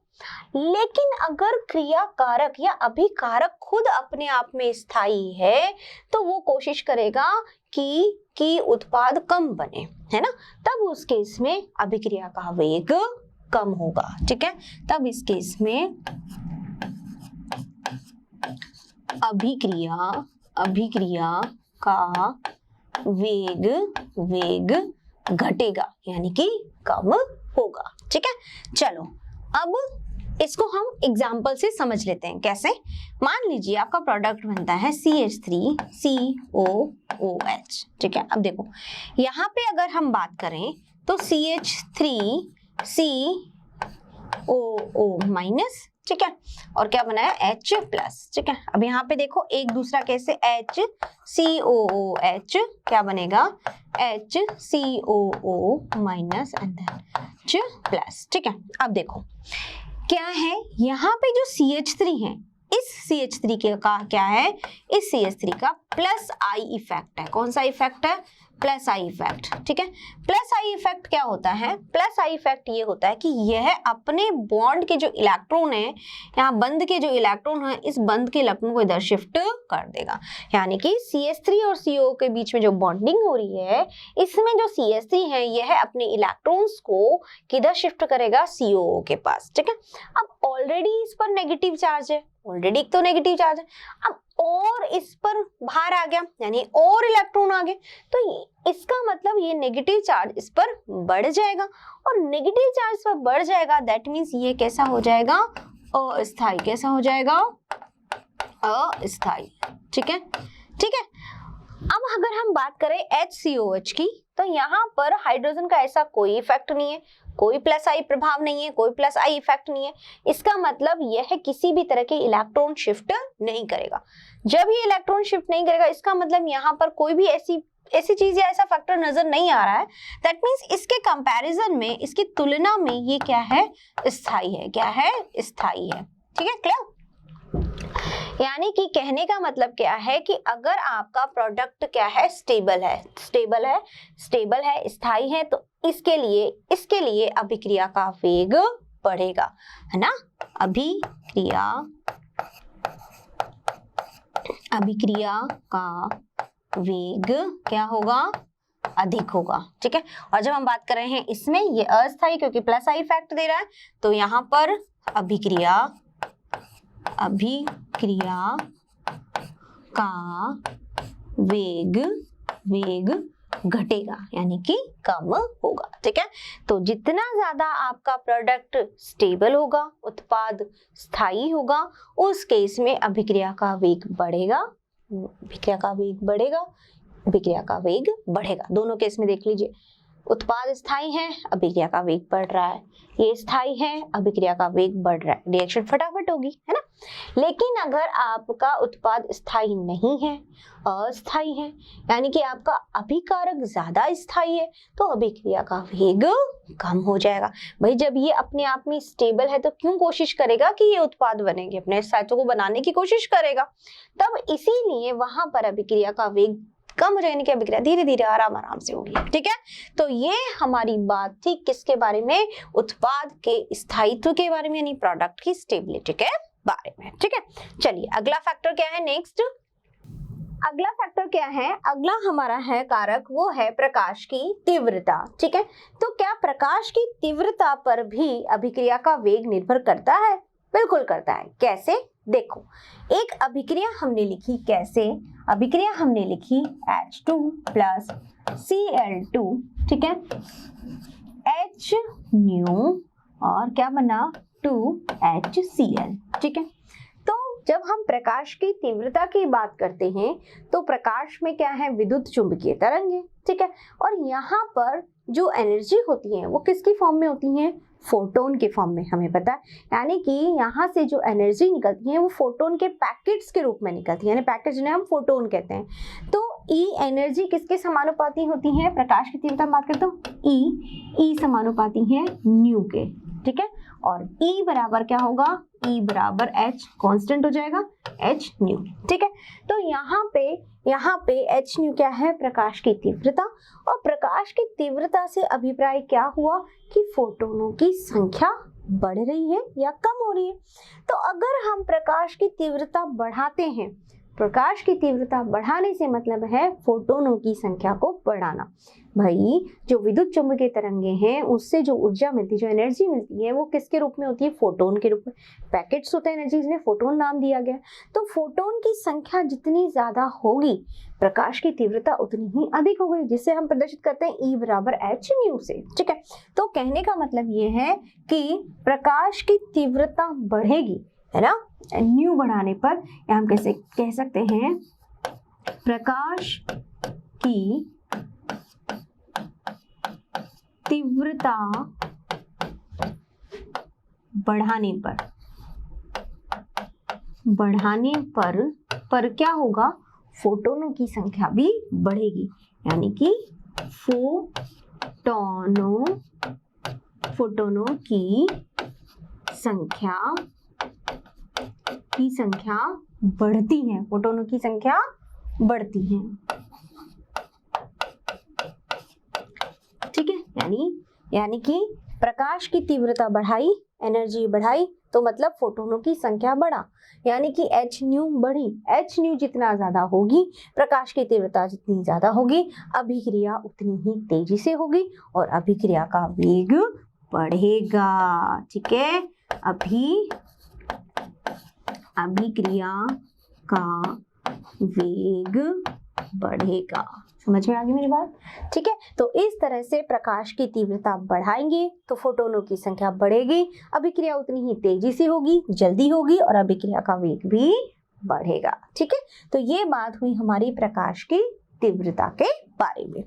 लेकिन अगर क्रियाकारक या अभिकारक खुद अपने आप में स्थायी है तो वो कोशिश करेगा कि उत्पाद कम बने, है ना, तब उस केस में अभिक्रिया का वेग कम होगा, ठीक है। तब इस केस में अभिक्रिया का वेग घटेगा, यानी कि कम होगा, ठीक है। चलो अब इसको हम एग्जाम्पल से समझ लेते हैं। कैसे, मान लीजिए आपका प्रोडक्ट बनता है CH3COOH, ठीक है। अब देखो यहाँ पे अगर हम बात करें तो CH3COO माइनस, ठीक है, और क्या बनाया H प्लस, ठीक है। अब यहाँ पे देखो एक दूसरा कैसे, HCOOH क्या बनेगा, HCOO minus and then H plus, ठीक है। अब देखो क्या है, यहाँ पे जो CH3 है, इस CH3 का क्या है, इस CH3 का प्लस आई इफेक्ट है। कौन सा इफेक्ट है, प्लस आई इफेक्ट, ठीक है। प्लस आई इफेक्ट क्या होता है, प्लस आई इफेक्ट ये होता है कि यह अपने बॉन्ड के जो इलेक्ट्रॉन है, यहाँ बंद के जो इलेक्ट्रॉन है, इस बंद के इलेक्ट्रॉन को इधर शिफ्ट कर देगा। यानी कि CH3 और CO के बीच में जो बॉन्डिंग हो रही है, इसमें जो CH3 है यह अपने इलेक्ट्रॉन्स को किधर शिफ्ट करेगा, COO के पास, ठीक है। अब ऑलरेडी इस पर नेगेटिव चार्ज है, ऑलरेडी तो नेगेटिव चार्ज है, अब और इस पर बाहर आ गया, यानी और इलेक्ट्रॉन आ गए, तो इसका मतलब ये नेगेटिव चार्ज इस पर बढ़ जाएगा, और नेगेटिव चार्ज पर बढ़ जाएगा, दैट मीन्स ये कैसा हो जाएगा, अस्थायी। कैसा हो जाएगा, अस्थायी, ठीक है, ठीक है। अब अगर हम बात करें HCOH की, तो यहाँ पर हाइड्रोजन का ऐसा कोई इफेक्ट नहीं है, कोई प्लस आई प्रभाव नहीं है, कोई प्लस आई इफेक्ट नहीं है। इसका मतलब यह किसी भी तरह के इलेक्ट्रॉन शिफ्ट नहीं करेगा। जब ये इलेक्ट्रॉन शिफ्ट नहीं करेगा, इसका मतलब यहाँ पर कोई भी ऐसी चीज या ऐसा फैक्टर नजर नहीं आ रहा है। दैट मीन्स इसके कंपैरिजन में, इसकी तुलना में ये क्या है, स्थायी है। क्या है, स्थायी है, ठीक है, क्लियर। यानी कि कहने का मतलब क्या है कि अगर आपका प्रोडक्ट क्या है, स्टेबल है, स्थायी है, तो इसके लिए अभिक्रिया का वेग बढ़ेगा, है ना। अभिक्रिया का वेग क्या होगा, अधिक होगा, ठीक है। और जब हम बात कर रहे हैं इसमें, ये अस्थायी क्योंकि प्लस आई इफेक्ट दे रहा है, तो यहाँ पर अभिक्रिया का वेग घटेगा, यानी कि कम होगा, ठीक है। तो जितना ज्यादा आपका प्रोडक्ट स्टेबल होगा, उत्पाद स्थायी होगा, उस केस में अभिक्रिया का वेग बढ़ेगा, अभिक्रिया का वेग बढ़ेगा, दोनों केस में देख लीजिए, उत्पाद स्थायी है, अभिक्रिया का वेग बढ़ रहा है, ये स्थायी है, अभिक्रिया का वेग बढ़ रहा है, रिएक्शन फटाफट होगी, है ना। लेकिन अगर आपका उत्पाद स्थायी नहीं है, अस्थायी है, यानी कि आपका अभिकारक ज्यादा स्थायी है, तो अभिक्रिया का वेग कम हो जाएगा। भाई जब ये अपने आप में स्टेबल है तो क्यों कोशिश करेगा कि ये उत्पाद बनेंगे, अपने स्थायित्व को बनाने की कोशिश करेगा। तब इसीलिए वहां पर अभिक्रिया का वेग कम हो जाने की अभिक्रिया धीरे धीरे आराम आराम से होगी, ठीक है। तो ये हमारी बात थी किसके बारे में, उत्पाद के स्थायित्व के बारे में, यानी प्रोडक्ट की स्टेबिलिटी के बारे में, ठीक है। चलिए अगला फैक्टर क्या है, नेक्स्ट अगला फैक्टर क्या है, अगला हमारा है कारक, वो है प्रकाश की तीव्रता, ठीक है। तो क्या प्रकाश की तीव्रता पर भी अभिक्रिया का वेग निर्भर करता है? बिल्कुल करता है। कैसे, देखो एक अभिक्रिया हमने लिखी, कैसे अभिक्रिया हमने लिखी H2 प्लस Cl2, ठीक है, H न्यू और क्या बना 2HCl, ठीक है। तो जब हम प्रकाश की तीव्रता की बात करते हैं तो प्रकाश में क्या है, विद्युत चुंबकीय तरंगे, ठीक है। और यहाँ पर जो एनर्जी होती है वो किसकी फॉर्म में होती है, फोटोन के फॉर्म में, हमें पता है। यानी कि यहाँ से जो एनर्जी निकलती है वो फोटोन के पैकेट्स के रूप में निकलती है, यानी पैकेट जिन्हें हम फोटोन कहते हैं। तो ई एनर्जी किसके समानुपाती होती है, प्रकाश की तीव्रता बात करते हो ई समानुपाती है न्यू के, ठीक है। और ई बराबर क्या होगा, ई बराबर एच, कांस्टेंट हो जाएगा एच न्यू, ठीक है। तो यहाँ पे एच न्यू क्या है, प्रकाश की तीव्रता। और प्रकाश की तीव्रता से अभिप्राय क्या हुआ कि फोटोनों की संख्या बढ़ रही है या कम हो रही है। तो अगर हम प्रकाश की तीव्रता बढ़ाते हैं, प्रकाश की तीव्रता बढ़ाने से मतलब है फोटोनों की संख्या को बढ़ाना। भाई जो विद्युत चुंबकीय तरंगे हैं उससे जो ऊर्जा मिलती है, जो एनर्जी मिलती है, वो किसके रूप में होती है, फोटोन के रूप में। पैकेट्स होते हैं एनर्जी, इसलिए फोटोन नाम दिया गया। तो फोटोन की संख्या जितनी ज्यादा होगी प्रकाश की तीव्रता उतनी ही अधिक होगी, जिससे हम प्रदर्शित करते हैं ई बराबर एच न्यू से, ठीक है। तो कहने का मतलब ये है कि प्रकाश की तीव्रता बढ़ेगी, है ना, न्यू बढ़ाने पर, या हम कैसे कह सकते हैं प्रकाश की तीव्रता बढ़ाने पर क्या होगा, फोटोनों की संख्या भी बढ़ेगी, यानी कि फोटोनों की संख्या बढ़ती है, फोटोनों की संख्या बढ़ती है, ठीक है। यानी कि प्रकाश की तीव्रता बढ़ाई, एनर्जी बढ़ाई, तो मतलब फोटोनों की संख्या बढ़ा, यानी कि एच न्यू बढ़ी। एच न्यू जितना ज्यादा होगी, प्रकाश की तीव्रता जितनी ज्यादा होगी, अभिक्रिया उतनी ही तेजी से होगी और अभिक्रिया का वेग बढ़ेगा, ठीक है। अभिक्रिया का वेग बढ़ेगा, समझ में आ गई मेरी बात, ठीक है। तो इस तरह से प्रकाश की तीव्रता बढ़ाएंगे तो फोटोनों की संख्या बढ़ेगी, अभिक्रिया उतनी ही तेजी से होगी, जल्दी होगी और अभिक्रिया का वेग भी बढ़ेगा, ठीक है। तो ये बात हुई हमारी प्रकाश की तीव्रता के बारे में।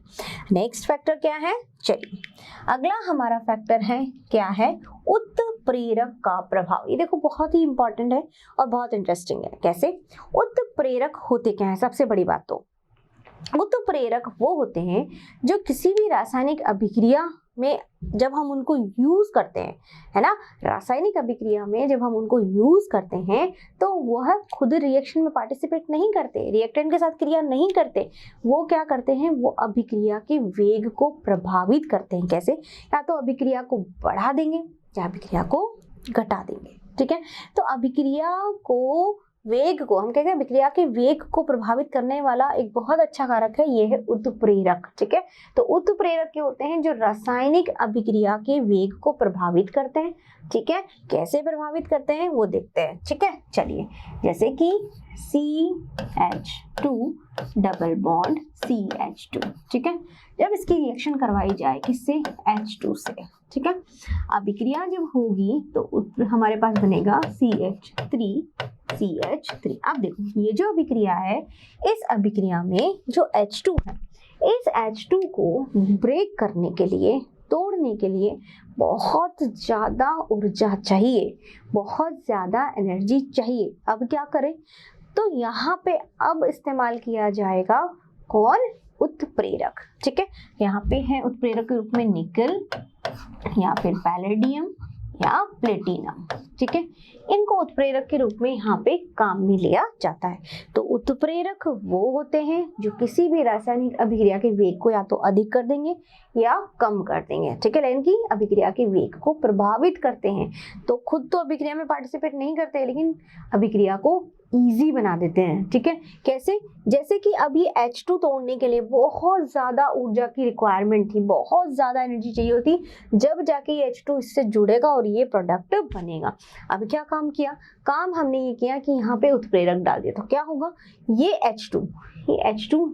नेक्स्ट फैक्टर क्या है, चलिए अगला हमारा फैक्टर है, क्या है, उत्प्रेरक का प्रभाव। ये देखो बहुत ही इंपॉर्टेंट है और बहुत इंटरेस्टिंग है। कैसे, उत्प्रेरक होते क्या है, सबसे बड़ी बात तो उत्प्रेरक वो होते हैं जो किसी भी रासायनिक अभिक्रिया में जब हम उनको यूज करते हैं, है ना, रासायनिक अभिक्रिया में जब हम उनको यूज करते हैं तो वह खुद रिएक्शन में पार्टिसिपेट नहीं करते, रिएक्टेंट के साथ क्रिया नहीं करते, वो क्या करते हैं, वो अभिक्रिया के वेग को प्रभावित करते हैं। कैसे, या तो अभिक्रिया को बढ़ा देंगे या अभिक्रिया को घटा देंगे, ठीक है। तो अभिक्रिया को वेग को हम कहते हैं, अभिक्रिया के वेग को प्रभावित करने वाला एक बहुत अच्छा कारक है, ये है उत्प्रेरक, ठीक है। तो उत्प्रेरक के होते हैं जो रासायनिक अभिक्रिया के वेग को प्रभावित करते हैं, ठीक है। कैसे प्रभावित करते हैं वो देखते हैं, ठीक है। चलिए, जैसे कि CH2 डबल बॉन्ड CH2, ठीक है, जब इसकी रिएक्शन करवाई जाए किससे, H2 से, ठीक है। अभिक्रिया जब होगी तो हमारे पास बनेगा CH3CH3। अब देखो ये जो अभिक्रिया है, इस अभिक्रिया में जो H2 है, इस H2 को ब्रेक करने के लिए, तोड़ने के लिए बहुत ज़्यादा ऊर्जा चाहिए, बहुत ज़्यादा एनर्जी चाहिए। अब क्या करें, तो यहाँ पे अब इस्तेमाल किया जाएगा कौन, उत्प्रेरक। ठीक है, यहाँ पे है उत्प्रेरक के रूप में निकल या फिर पैलेडियम या प्लेटिनम। ठीक है, इनको उत्प्रेरक के रूप में यहाँ पे काम में लिया जाता है। तो उत्प्रेरक वो होते हैं जो किसी भी रासायनिक अभिक्रिया के वेग को या तो अधिक कर देंगे या कम कर देंगे। ठीक है, यानी कि अभिक्रिया के वेग को प्रभावित करते हैं। तो खुद तो अभिक्रिया में पार्टिसिपेट नहीं करते, लेकिन अभिक्रिया को इजी बना देते हैं। ठीक है, कैसे, जैसे कि अभी H2 तोड़ने के लिए बहुत ज्यादा ऊर्जा की रिक्वायरमेंट थी, बहुत ज्यादा एनर्जी चाहिए होती, जब जाके ये H2 इससे जुड़ेगा और ये प्रोडक्ट बनेगा। अब क्या काम किया, काम हमने ये किया कि यहाँ पे उत्प्रेरक डाल दिया, तो क्या होगा, ये H2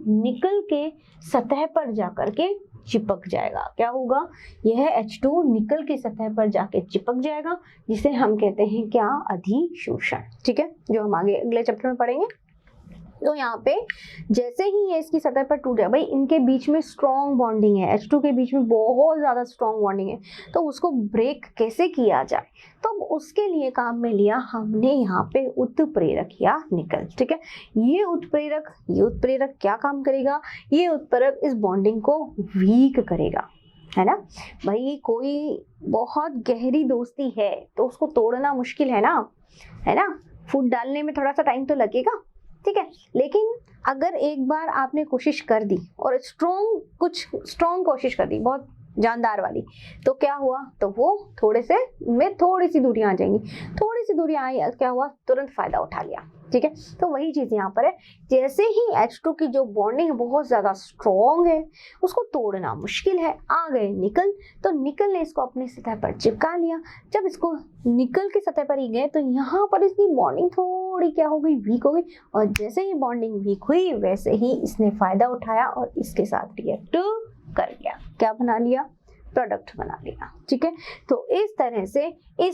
निकल के सतह पर जाकर के चिपक जाएगा। क्या होगा, यह H2 निकल की सतह पर जाके चिपक जाएगा, जिसे हम कहते हैं क्या, अधिशोषण। ठीक है, जो हम आगे अगले चैप्टर में पढ़ेंगे। तो यहाँ पे जैसे ही ये इसकी सतह पर टूट जाए, भाई इनके बीच में स्ट्रॉन्ग बॉन्डिंग है, H2 के बीच में बहुत ज्यादा स्ट्रॉन्ग बॉन्डिंग है, तो उसको ब्रेक कैसे किया जाए, तो उसके लिए काम में लिया हमने यहाँ पे उत्प्रेरक या निकल। ठीक है, ये उत्प्रेरक क्या काम करेगा, ये उत्प्रेरक इस बॉन्डिंग को वीक करेगा, है ना। भाई कोई बहुत गहरी दोस्ती है तो उसको तोड़ना मुश्किल है ना, फूट डालने में थोड़ा सा टाइम तो लगेगा। ठीक है, लेकिन अगर एक बार आपने कोशिश कर दी और स्ट्रॉन्ग कोशिश कर दी, बहुत जानदार वाली, तो क्या हुआ, तो वो थोड़ी सी दूरियां आ जाएंगी, थोड़ी सी दूरियां आई, क्या हुआ, तुरंत फायदा उठा लिया। ठीक है, तो वही चीज यहाँ पर है, जैसे ही H2 की जो बॉन्डिंग बहुत ज्यादा स्ट्रॉन्ग है, उसको तोड़ना मुश्किल है, आ गए निकल, तो निकल ने इसको अपनी सतह पर चिपका लिया। जब इसको निकल की सतह पर ही गए तो यहाँ पर इसकी बॉन्डिंग थोड़ी क्या हो गई, वीक हो गई, और जैसे ही बॉन्डिंग वीक हुई वैसे ही इसने फायदा उठाया और इसके साथ रिएक्ट कर गया, क्या बना लिया, प्रोडक्ट बना लिया। ठीक है, तो इस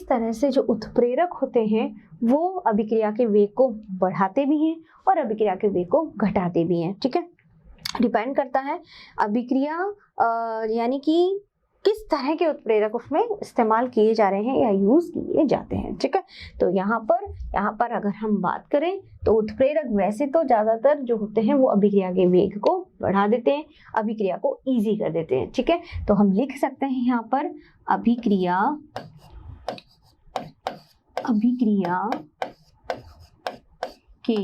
तरह से जो उत्प्रेरक होते हैं वो अभिक्रिया के वेग को बढ़ाते भी हैं और अभिक्रिया के वेग को घटाते भी हैं। ठीक है, डिपेंड करता है अभिक्रिया यानी कि किस तरह के उत्प्रेरक उसमें इस्तेमाल किए जा रहे हैं या यूज किए जाते हैं। ठीक है, तो यहाँ पर अगर हम बात करें तो उत्प्रेरक वैसे तो ज्यादातर जो होते हैं वो अभिक्रिया के वेग को बढ़ा देते हैं, अभिक्रिया को इजी कर देते हैं। ठीक है, तो हम लिख सकते हैं यहाँ पर अभिक्रिया के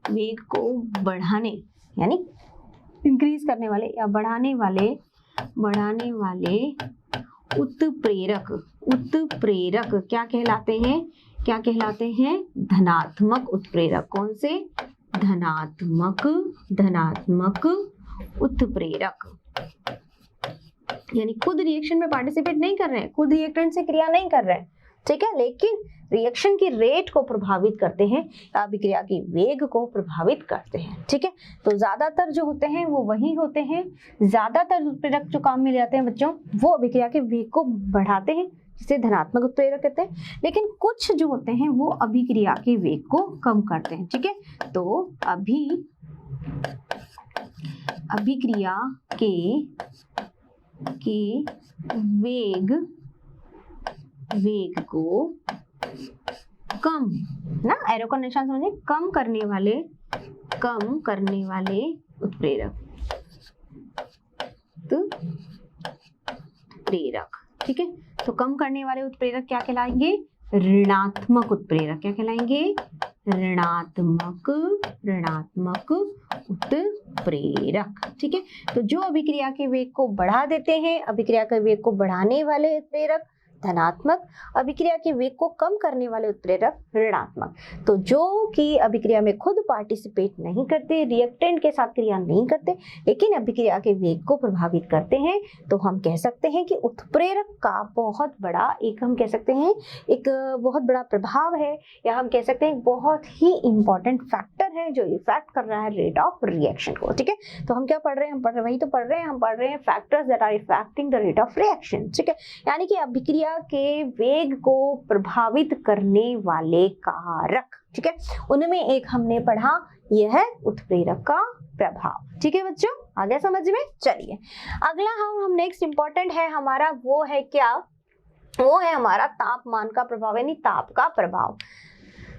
वेग को बढ़ाने यानी इंक्रीज करने वाले या बढ़ाने वाले उत्प्रेरक क्या कहलाते हैं, धनात्मक उत्प्रेरक। कौन से, धनात्मक उत्प्रेरक, यानी खुद रिएक्शन में पार्टिसिपेट नहीं कर रहे हैं, खुद रिएक्टेंट से क्रिया नहीं कर रहे हैं। ठीक है, लेकिन रिएक्शन की रेट को प्रभावित करते हैं, अभिक्रिया की वेग को प्रभावित करते हैं। ठीक है, तो ज्यादातर जो होते हैं वो वही होते हैं, ज्यादातर उत्प्रेरक जो काम में ले आते हैं बच्चों, वो अभिक्रिया के वेग को बढ़ाते हैं, जिसे धनात्मक उत्प्रेरक कहते हैं, लेकिन कुछ जो होते हैं वो अभिक्रिया के वेग को कम करते हैं। ठीक है, तो अभिक्रिया के वेग को कम ना, एरो का निशान समझे, कम करने वाले उत्प्रेरक। ठीक है, तो कम करने वाले उत्प्रेरक क्या कहलाएंगे, ऋणात्मक उत्प्रेरक। क्या कहलाएंगे, ऋणात्मक उत्प्रेरक। ठीक है, तो जो अभिक्रिया के वेग को बढ़ा देते हैं, अभिक्रिया के वेग को बढ़ाने वाले उत्प्रेरक धनात्मक, अभिक्रिया के वेग को कम करने वाले उत्प्रेरक ऋणात्मक। तो जो कि अभिक्रिया में खुद पार्टिसिपेट नहीं करते, रिएक्टेंट के साथ क्रिया नहीं करते, लेकिन अभिक्रिया के वेग को प्रभावित करते हैं, तो हम कह सकते हैं कि उत्प्रेरक का बहुत बड़ा हम कह सकते हैं एक बहुत बड़ा प्रभाव है, या हम कह सकते हैं बहुत ही इंपॉर्टेंट फैक्टर है जो इफेक्ट कर रहा है रेट ऑफ रिएक्शन को। ठीक है, तो हम क्या पढ़ रहे हैं, हम पढ़ रहे हैं factors that are affecting the rate of reaction. ठीक है, यानी कि अभिक्रिया के वेग को प्रभावित करने वाले कारक। ठीक है, उनमें एक हमने पढ़ा, यह है उत्प्रेरक का प्रभाव। ठीक है बच्चों, आ गया समझ में। चलिए अगला हम नेक्स्ट इंपॉर्टेंट है हमारा, वो है क्या, वो है हमारा तापमान का प्रभाव, यानी ताप का प्रभाव।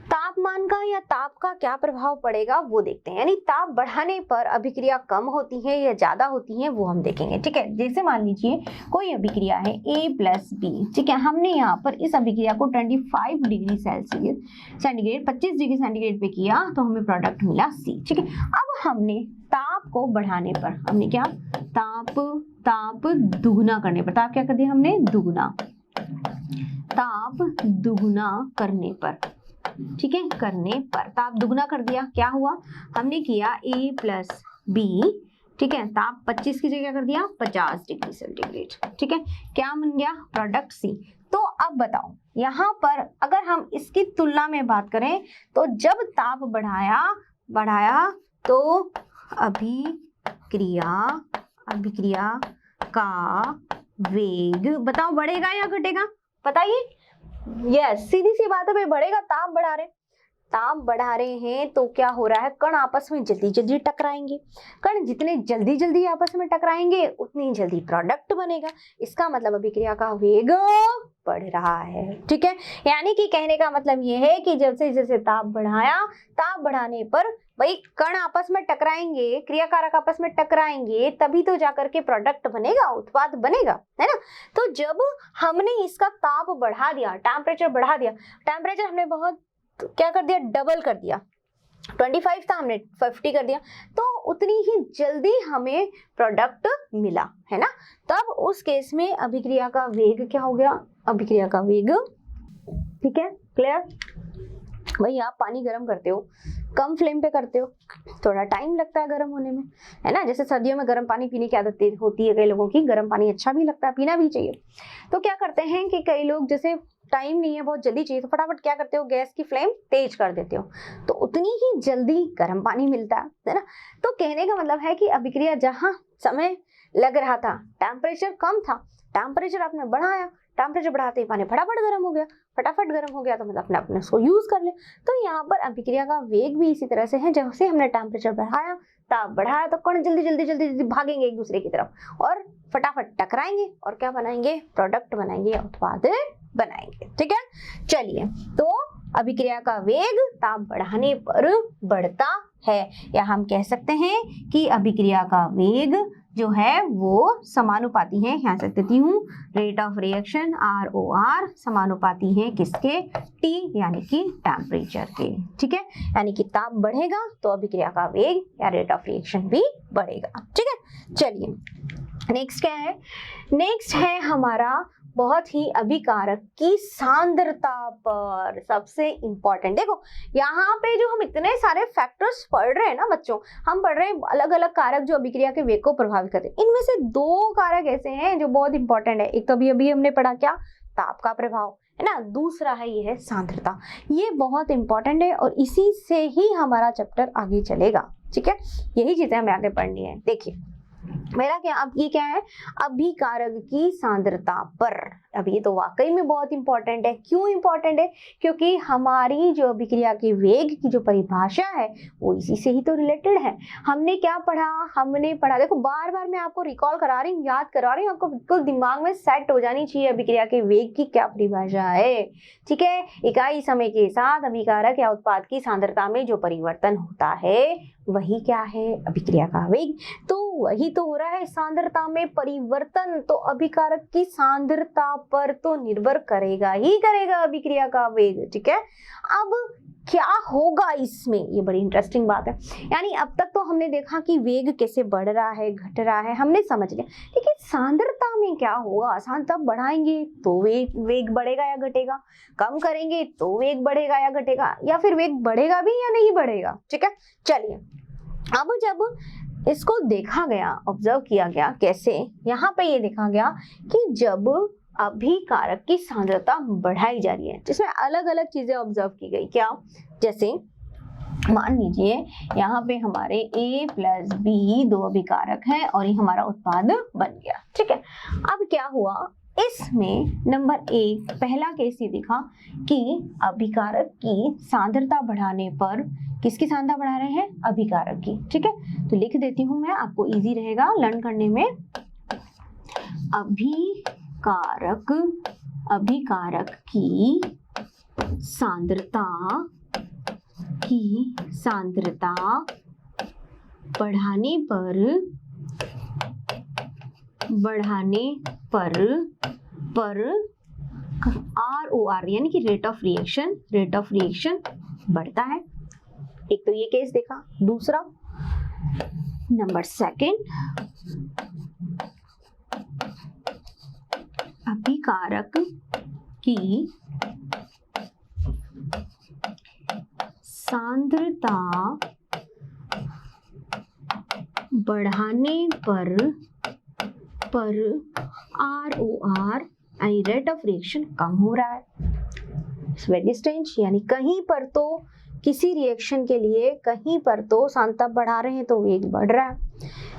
तापमान का या ताप का क्या प्रभाव पड़ेगा वो देखते हैं, यानी ताप बढ़ाने पर अभिक्रिया कम होती है या ज्यादा होती है वो हम देखेंगे। ठीक है, जैसे मान लीजिए कोई अभिक्रिया है A+B। ठीक है, हमने यहाँ पर इस अभिक्रिया को 25 डिग्री सेंटीग्रेड 25 डिग्री सेंटीग्रेड पे किया तो हमें प्रोडक्ट मिला C। ठीक है, अब हमने ताप को बढ़ाने पर, हमने क्या, ताप दुगुना करने पर, ताप क्या कर दिया हमने, दुगुना, ताप दुगुना करने पर, ठीक है, करने पर ताप दुगुना कर दिया, क्या हुआ, हमने किया A+B। ठीक है, ताप 25 की जगह कर दिया 50 डिग्री सेंटीग्रेड। ठीक है, क्या बन गया, प्रोडक्ट C। तो अब बताओ यहाँ पर अगर हम इसकी तुलना में बात करें तो जब ताप बढ़ाया तो अभिक्रिया का वेग बताओ बढ़ेगा या घटेगा, बताइए। यस, सीधी सी बात है भाई, बढ़ेगा। ताप बढ़ा रहे हैं तो क्या हो रहा है, कण आपस में जल्दी जल्दी टकराएंगे। कण जितने जल्दी जल्दी आपस में टकराएंगे उतनी जल्दी प्रोडक्ट बनेगा। इसका मतलब अभिक्रिया का वेग बढ़ रहा है। ठीक है, यानी कि कहने का मतलब ये है कि जैसे जैसे ताप बढ़ाने पर भाई कण आपस में टकराएंगे, क्रियाकारक आपस में टकराएंगे, तभी तो जाकर के प्रोडक्ट बनेगा, उत्पाद बनेगा, है ना। तो जब हमने इसका ताप बढ़ा दिया, टेम्परेचर बढ़ा दिया, टेम्परेचर हमने बहुत क्या कर दिया, डबल कर दिया, 25 था हमने 50 कर दिया, तो उतनी ही जल्दी हमें प्रोडक्ट मिला, है ना। तब उस केस में अभिक्रिया का वेग क्या हो गया, अभिक्रिया का वेग, ठीक है, क्लियर। भाई आप पानी गर्म करते हो, कम फ्लेम पे करते हो, थोड़ा टाइम लगता है गर्म होने में, है ना। जैसे सर्दियों में गर्म पानी पीने की आदत होती है कई लोगों की, गर्म पानी अच्छा भी लगता है, पीना भी चाहिए। तो क्या करते हैं कि कई लोग जैसे टाइम नहीं है, बहुत जल्दी चाहिए, तो फटाफट क्या करते हो, गैस की फ्लेम तेज कर देते हो, तो उतनी ही जल्दी गर्म पानी मिलता है ना। तो कहने का मतलब है कि अभिक्रिया जहां समय लग रहा था, टेम्परेचर कम था, टेम्परेचर आपने बढ़ाया, टेम्परेचर बढ़ाते ही पानी फटाफट गर्म हो गया, तो मतलब अपने उसको यूज कर ले। तो यहाँ पर अभिक्रिया का वेग भी इसी तरह से है, जैसे हमने टेम्परेचर बढ़ाया, ताप बढ़ाया, तो कण जल्दी जल्दी भागेंगे एक दूसरे की तरफ और फटाफट टकराएंगे और क्या बनाएंगे, प्रोडक्ट बनाएंगे, उत्पाद बनाएंगे। ठीक है, चलिए, तो अभिक्रिया का वेग ताप बढ़ाने पर बढ़ता है, या हम कह सकते हैं कि अभिक्रिया का वेग जो है वो समानुपाती है, यहाँ से देती हूँ, रेट ऑफ रिएक्शन ROR समानुपाती है किसके, T यानी कि टेम्परेचर के। ठीक है, यानी कि ताप बढ़ेगा तो अभिक्रिया का वेग या रेट ऑफ रिएक्शन भी बढ़ेगा। ठीक है, चलिए नेक्स्ट क्या है, नेक्स्ट है हमारा बहुत ही अभिकारक की सांद्रता पर सबसे इंपॉर्टेंट। देखो यहाँ पे जो हम इतने सारे फैक्टर्स पढ़ रहे हैं ना बच्चों, हम पढ़ रहे हैं अलग अलग कारक जो अभिक्रिया के वेग को प्रभावित करते हैं। इनमें से दो कारक ऐसे हैं जो बहुत इंपॉर्टेंट है। एक तो अभी हमने पढ़ा क्या, ताप का प्रभाव, है ना, दूसरा है ये है सांद्रता। ये बहुत इंपॉर्टेंट है और इसी से ही हमारा चैप्टर आगे चलेगा। ठीक है, यही चीजें हमें आगे पढ़नी है। देखिए मेरा क्या, अब ये क्या है, अभिकारक की सांद्रता पर। अब ये तो वाकई में बहुत इंपॉर्टेंट है। क्यों इंपॉर्टेंट है, क्योंकि हमारी जो अभिक्रिया के वेग की जो परिभाषा है वो इसी से ही तो रिलेटेड है। हमने क्या पढ़ा, हमने पढ़ा, देखो बार बार मैं आपको रिकॉल करा रही हूँ, याद करा रही हूँ, आपको बिल्कुल दिमाग में सेट हो जानी चाहिए अभिक्रिया के वेग की क्या परिभाषा है। ठीक है, इकाई समय के साथ अभिकारक या उत्पाद की सांद्रता में जो परिवर्तन होता है वही क्या है, अभिक्रिया का वेग। तो वही तो हो रहा है, सांद्रता में परिवर्तन, तो अभिकारक की सांद्रता पर तो निर्भर करेगा ही करेगा अभिक्रिया का वेग। ठीक है, अब क्या होगा इसमें, ये बड़ी इंटरेस्टिंग बात है। यानी अब तक तो हमने देखा कि वेग कैसे बढ़ रहा है, घट रहा है, हमने समझ लिया, लेकिन सांद्रता में क्या होगा? सांद्रता बढ़ाएंगे तो वेग बढ़ेगा या घटेगा, कम करेंगे तो वेग बढ़ेगा या घटेगा, या फिर वेग बढ़ेगा भी या नहीं बढ़ेगा। ठीक है, चलिए अब जब इसको देखा गया, ऑब्जर्व किया गया, कैसे, यहाँ पे ये देखा गया कि जब अभिकारक की सांद्रता बढ़ाई जा रही है, जिसमें अलग अलग चीजें ऑब्जर्व की गई। क्या? जैसे मान लीजिए यहाँ पे हमारे A + B दो अभिकारक हैं और ये हमारा उत्पाद बन गया। ठीक है, अब क्या हुआ, इसमें नंबर 1 पहला केस ये दिखा कि अभिकारक की सांद्रता बढ़ाने पर, किसकी सांद्रता बढ़ा रहे हैं? अभिकारक की। ठीक है, तो लिख देती हूँ मैं, आपको इजी रहेगा लर्न करने में। अभिकारक की सांद्रता बढ़ाने पर ROR यानी कि रेट ऑफ रिएक्शन बढ़ता है। एक तो ये केस देखा। दूसरा नंबर 2, अभिकारक की सांद्रता बढ़ाने पर ROR यानी रेट ऑफ रिएक्शन कम हो रहा है। इट्स वेरी स्ट्रेंज, यानी कहीं पर तो किसी रिएक्शन के लिए कहीं पर तो सांद्रता बढ़ा रहे हैं तो वेग बढ़ रहा है,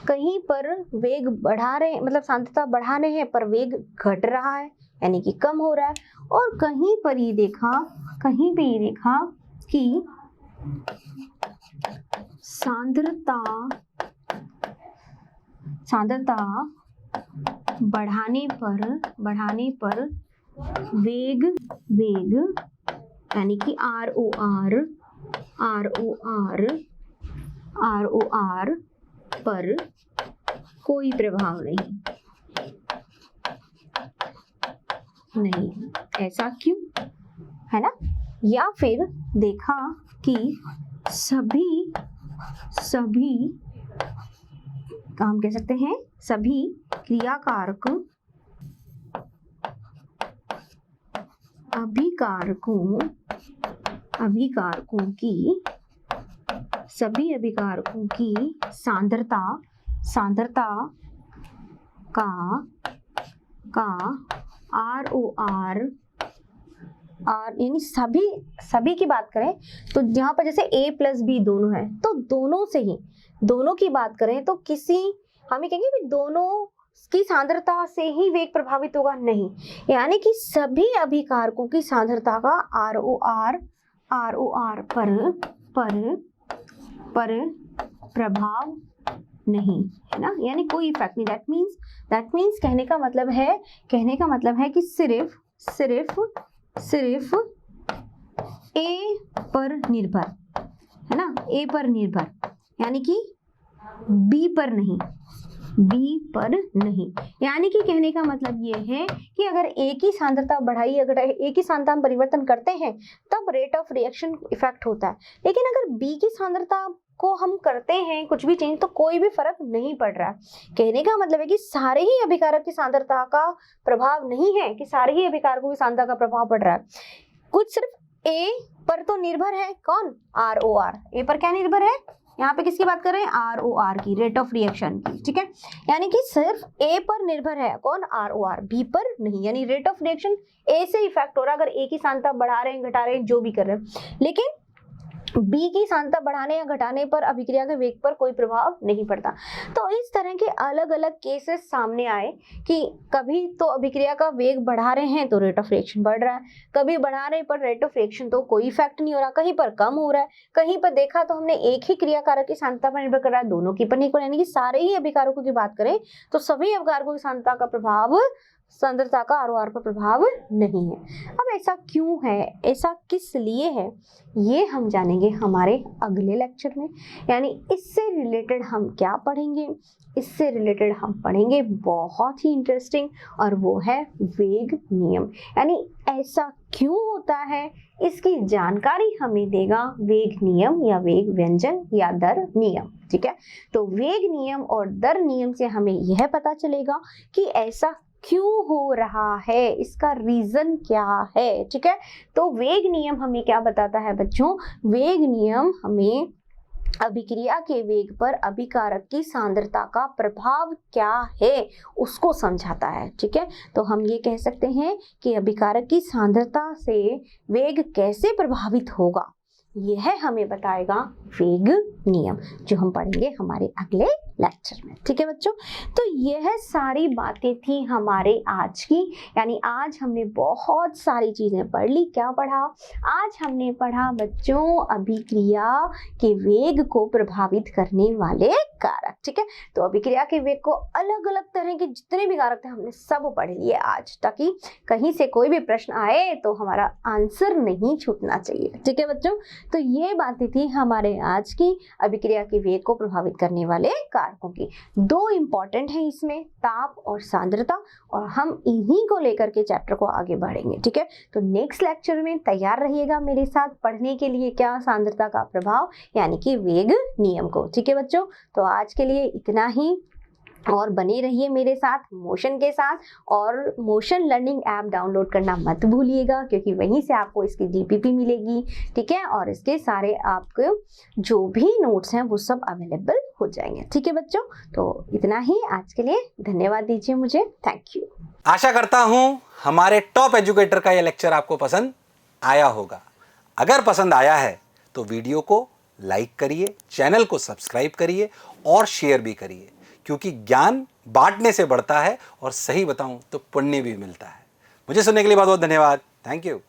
कहीं पर वेग बढ़ा रहे हैं मतलब सांद्रता बढ़ा रहे हैं पर वेग घट रहा है यानी कि कम हो रहा है, और कहीं पे ये देखा कि सांद्रता बढ़ाने पर वेग यानी कि ROR पर कोई प्रभाव नहीं। ऐसा क्यों है ना? या फिर देखा कि सभी हम कह सकते हैं सभी क्रियाकारक अभिकारकों की सांद्रता का ROR यानी सभी की बात करें तो यहाँ पर जैसे A + B दोनों है तो दोनों की बात करें तो हम ये कहेंगे कि दोनों की सांद्रता से ही वेग प्रभावित होगा, नहीं, यानी कि सभी अभिकारकों की सांद्रता का ROR पर प्रभाव नहीं है ना, यानी कोई इफेक्ट नहीं। दैट मीन्स कहने का मतलब है कि सिर्फ A पर निर्भर है ना, A पर निर्भर, यानी कि B पर नहीं। यानी कि कहने का मतलब ये है कि अगर A की सांद्रता बढ़ाई, अगर A की सांद्रता में परिवर्तन करते हैं तब रेट ऑफ रिएक्शन इफेक्ट होता है, लेकिन अगर B की सांद्रता को हम करते हैं कुछ भी चेंज तो कोई भी फर्क नहीं पड़ रहा है। कहने का मतलब है कि सारे ही अभिकारक की सांद्रता का प्रभाव नहीं है कि सारे ही अभिकारकों की सांद्रता का प्रभाव पड़ रहा है, कुछ सिर्फ A पर तो निर्भर है। कौन? ROR। A पर क्या निर्भर है? यहाँ पे किसकी बात कर रहे हैं? ROR की, रेट ऑफ रिएक्शन की। ठीक है, यानी कि सिर्फ A पर निर्भर है। कौन? ROR। B पर नहीं, यानी रेट ऑफ रिएक्शन A से इफेक्ट हो रहा है अगर A की सांद्रता बढ़ा रहे हैं, घटा रहे हैं, जो भी कर रहे हैं, लेकिन B की सांद्रता बढ़ाने या घटाने पर अभिक्रिया के वेग पर कोई प्रभाव नहीं पड़ता। तो इस तरह के अलग अलग केसेस सामने आए कि कभी तो अभिक्रिया का वेग बढ़ा रहे हैं तो रेट ऑफ रिएक्शन बढ़ रहा है, कभी बढ़ा रहे पर रेट ऑफ रिएक्शन तो कोई इफेक्ट नहीं हो रहा, कहीं पर कम हो रहा है, कहीं पर देखा तो हमने एक ही क्रियाकारक की सांद्रता पर निर्भर कर रहा है, दोनों की पर नहीं कर, यानी कि सारे ही अभिकारकों की बात करें तो सभी अभिकारकों की सांद्रता का प्रभाव, सांद्रता का ROR पर प्रभाव नहीं है। अब ऐसा क्यों है, ऐसा किस लिए है, ये हम जानेंगे हमारे अगले लेक्चर में। यानी इससे रिलेटेड हम क्या पढ़ेंगे? इससे रिलेटेड हम पढ़ेंगे बहुत ही इंटरेस्टिंग, और वो है वेग नियम। यानी ऐसा क्यों होता है, इसकी जानकारी हमें देगा वेग नियम या वेग व्यंजन या दर नियम। ठीक है, तो वेग नियम और दर नियम से हमें यह पता चलेगा कि ऐसा क्यों हो रहा है, इसका रीजन क्या है। ठीक है, तो वेग नियम हमें क्या बताता है बच्चों, वेग नियम हमें अभिक्रिया के वेग पर अभिकारक की सांद्रता का प्रभाव क्या है उसको समझाता है। ठीक है, तो हम ये कह सकते हैं कि अभिकारक की सांद्रता से वेग कैसे प्रभावित होगा, यह हमें बताएगा वेग नियम, जो हम पढ़ेंगे हमारे अगले लेक्चर में। ठीक है बच्चों, तो यह सारी बातें थी हमारे आज की, यानी आज हमने बहुत सारी चीजें पढ़ ली। क्या पढ़ा आज हमने, पढ़ा बच्चों अभिक्रिया के वेग को प्रभावित करने वाले कारक। ठीक है, तो अभिक्रिया के वेग को अलग अलग तरह के जितने भी कारक थे हमने सब पढ़ लिए आज, ताकि कहीं से कोई भी प्रश्न आए तो हमारा आंसर नहीं छूटना चाहिए। ठीक है बच्चों, तो ये बातें थी हमारे आज की अभिक्रिया के वेग को प्रभावित करने वाले कारकों की। दो इंपॉर्टेंट है इसमें, ताप और सांद्रता, और हम इन्हीं को लेकर के चैप्टर को आगे बढ़ेंगे। ठीक है, तो नेक्स्ट लेक्चर में तैयार रहिएगा मेरे साथ पढ़ने के लिए क्या, सांद्रता का प्रभाव यानी कि वेग नियम को। ठीक है बच्चों, तो आज के लिए इतना ही, और बने रहिए मेरे साथ मोशन के साथ, और मोशन लर्निंग ऐप डाउनलोड करना मत भूलिएगा, क्योंकि वहीं से आपको इसकी जीपीपी मिलेगी। ठीक है, और इसके सारे आपको जो भी नोट्स हैं वो सब अवेलेबल हो जाएंगे। ठीक है बच्चों, तो इतना ही आज के लिए, धन्यवाद दीजिए मुझे, थैंक यू। आशा करता हूं हमारे टॉप एजुकेटर का यह लेक्चर आपको पसंद आया होगा। अगर पसंद आया है तो वीडियो को लाइक करिए, चैनल को सब्सक्राइब करिए और शेयर भी करिए, क्योंकि ज्ञान बांटने से बढ़ता है और सही बताऊं तो पुण्य भी मिलता है। मुझे सुनने के लिए बहुत बहुत धन्यवाद। Thank you.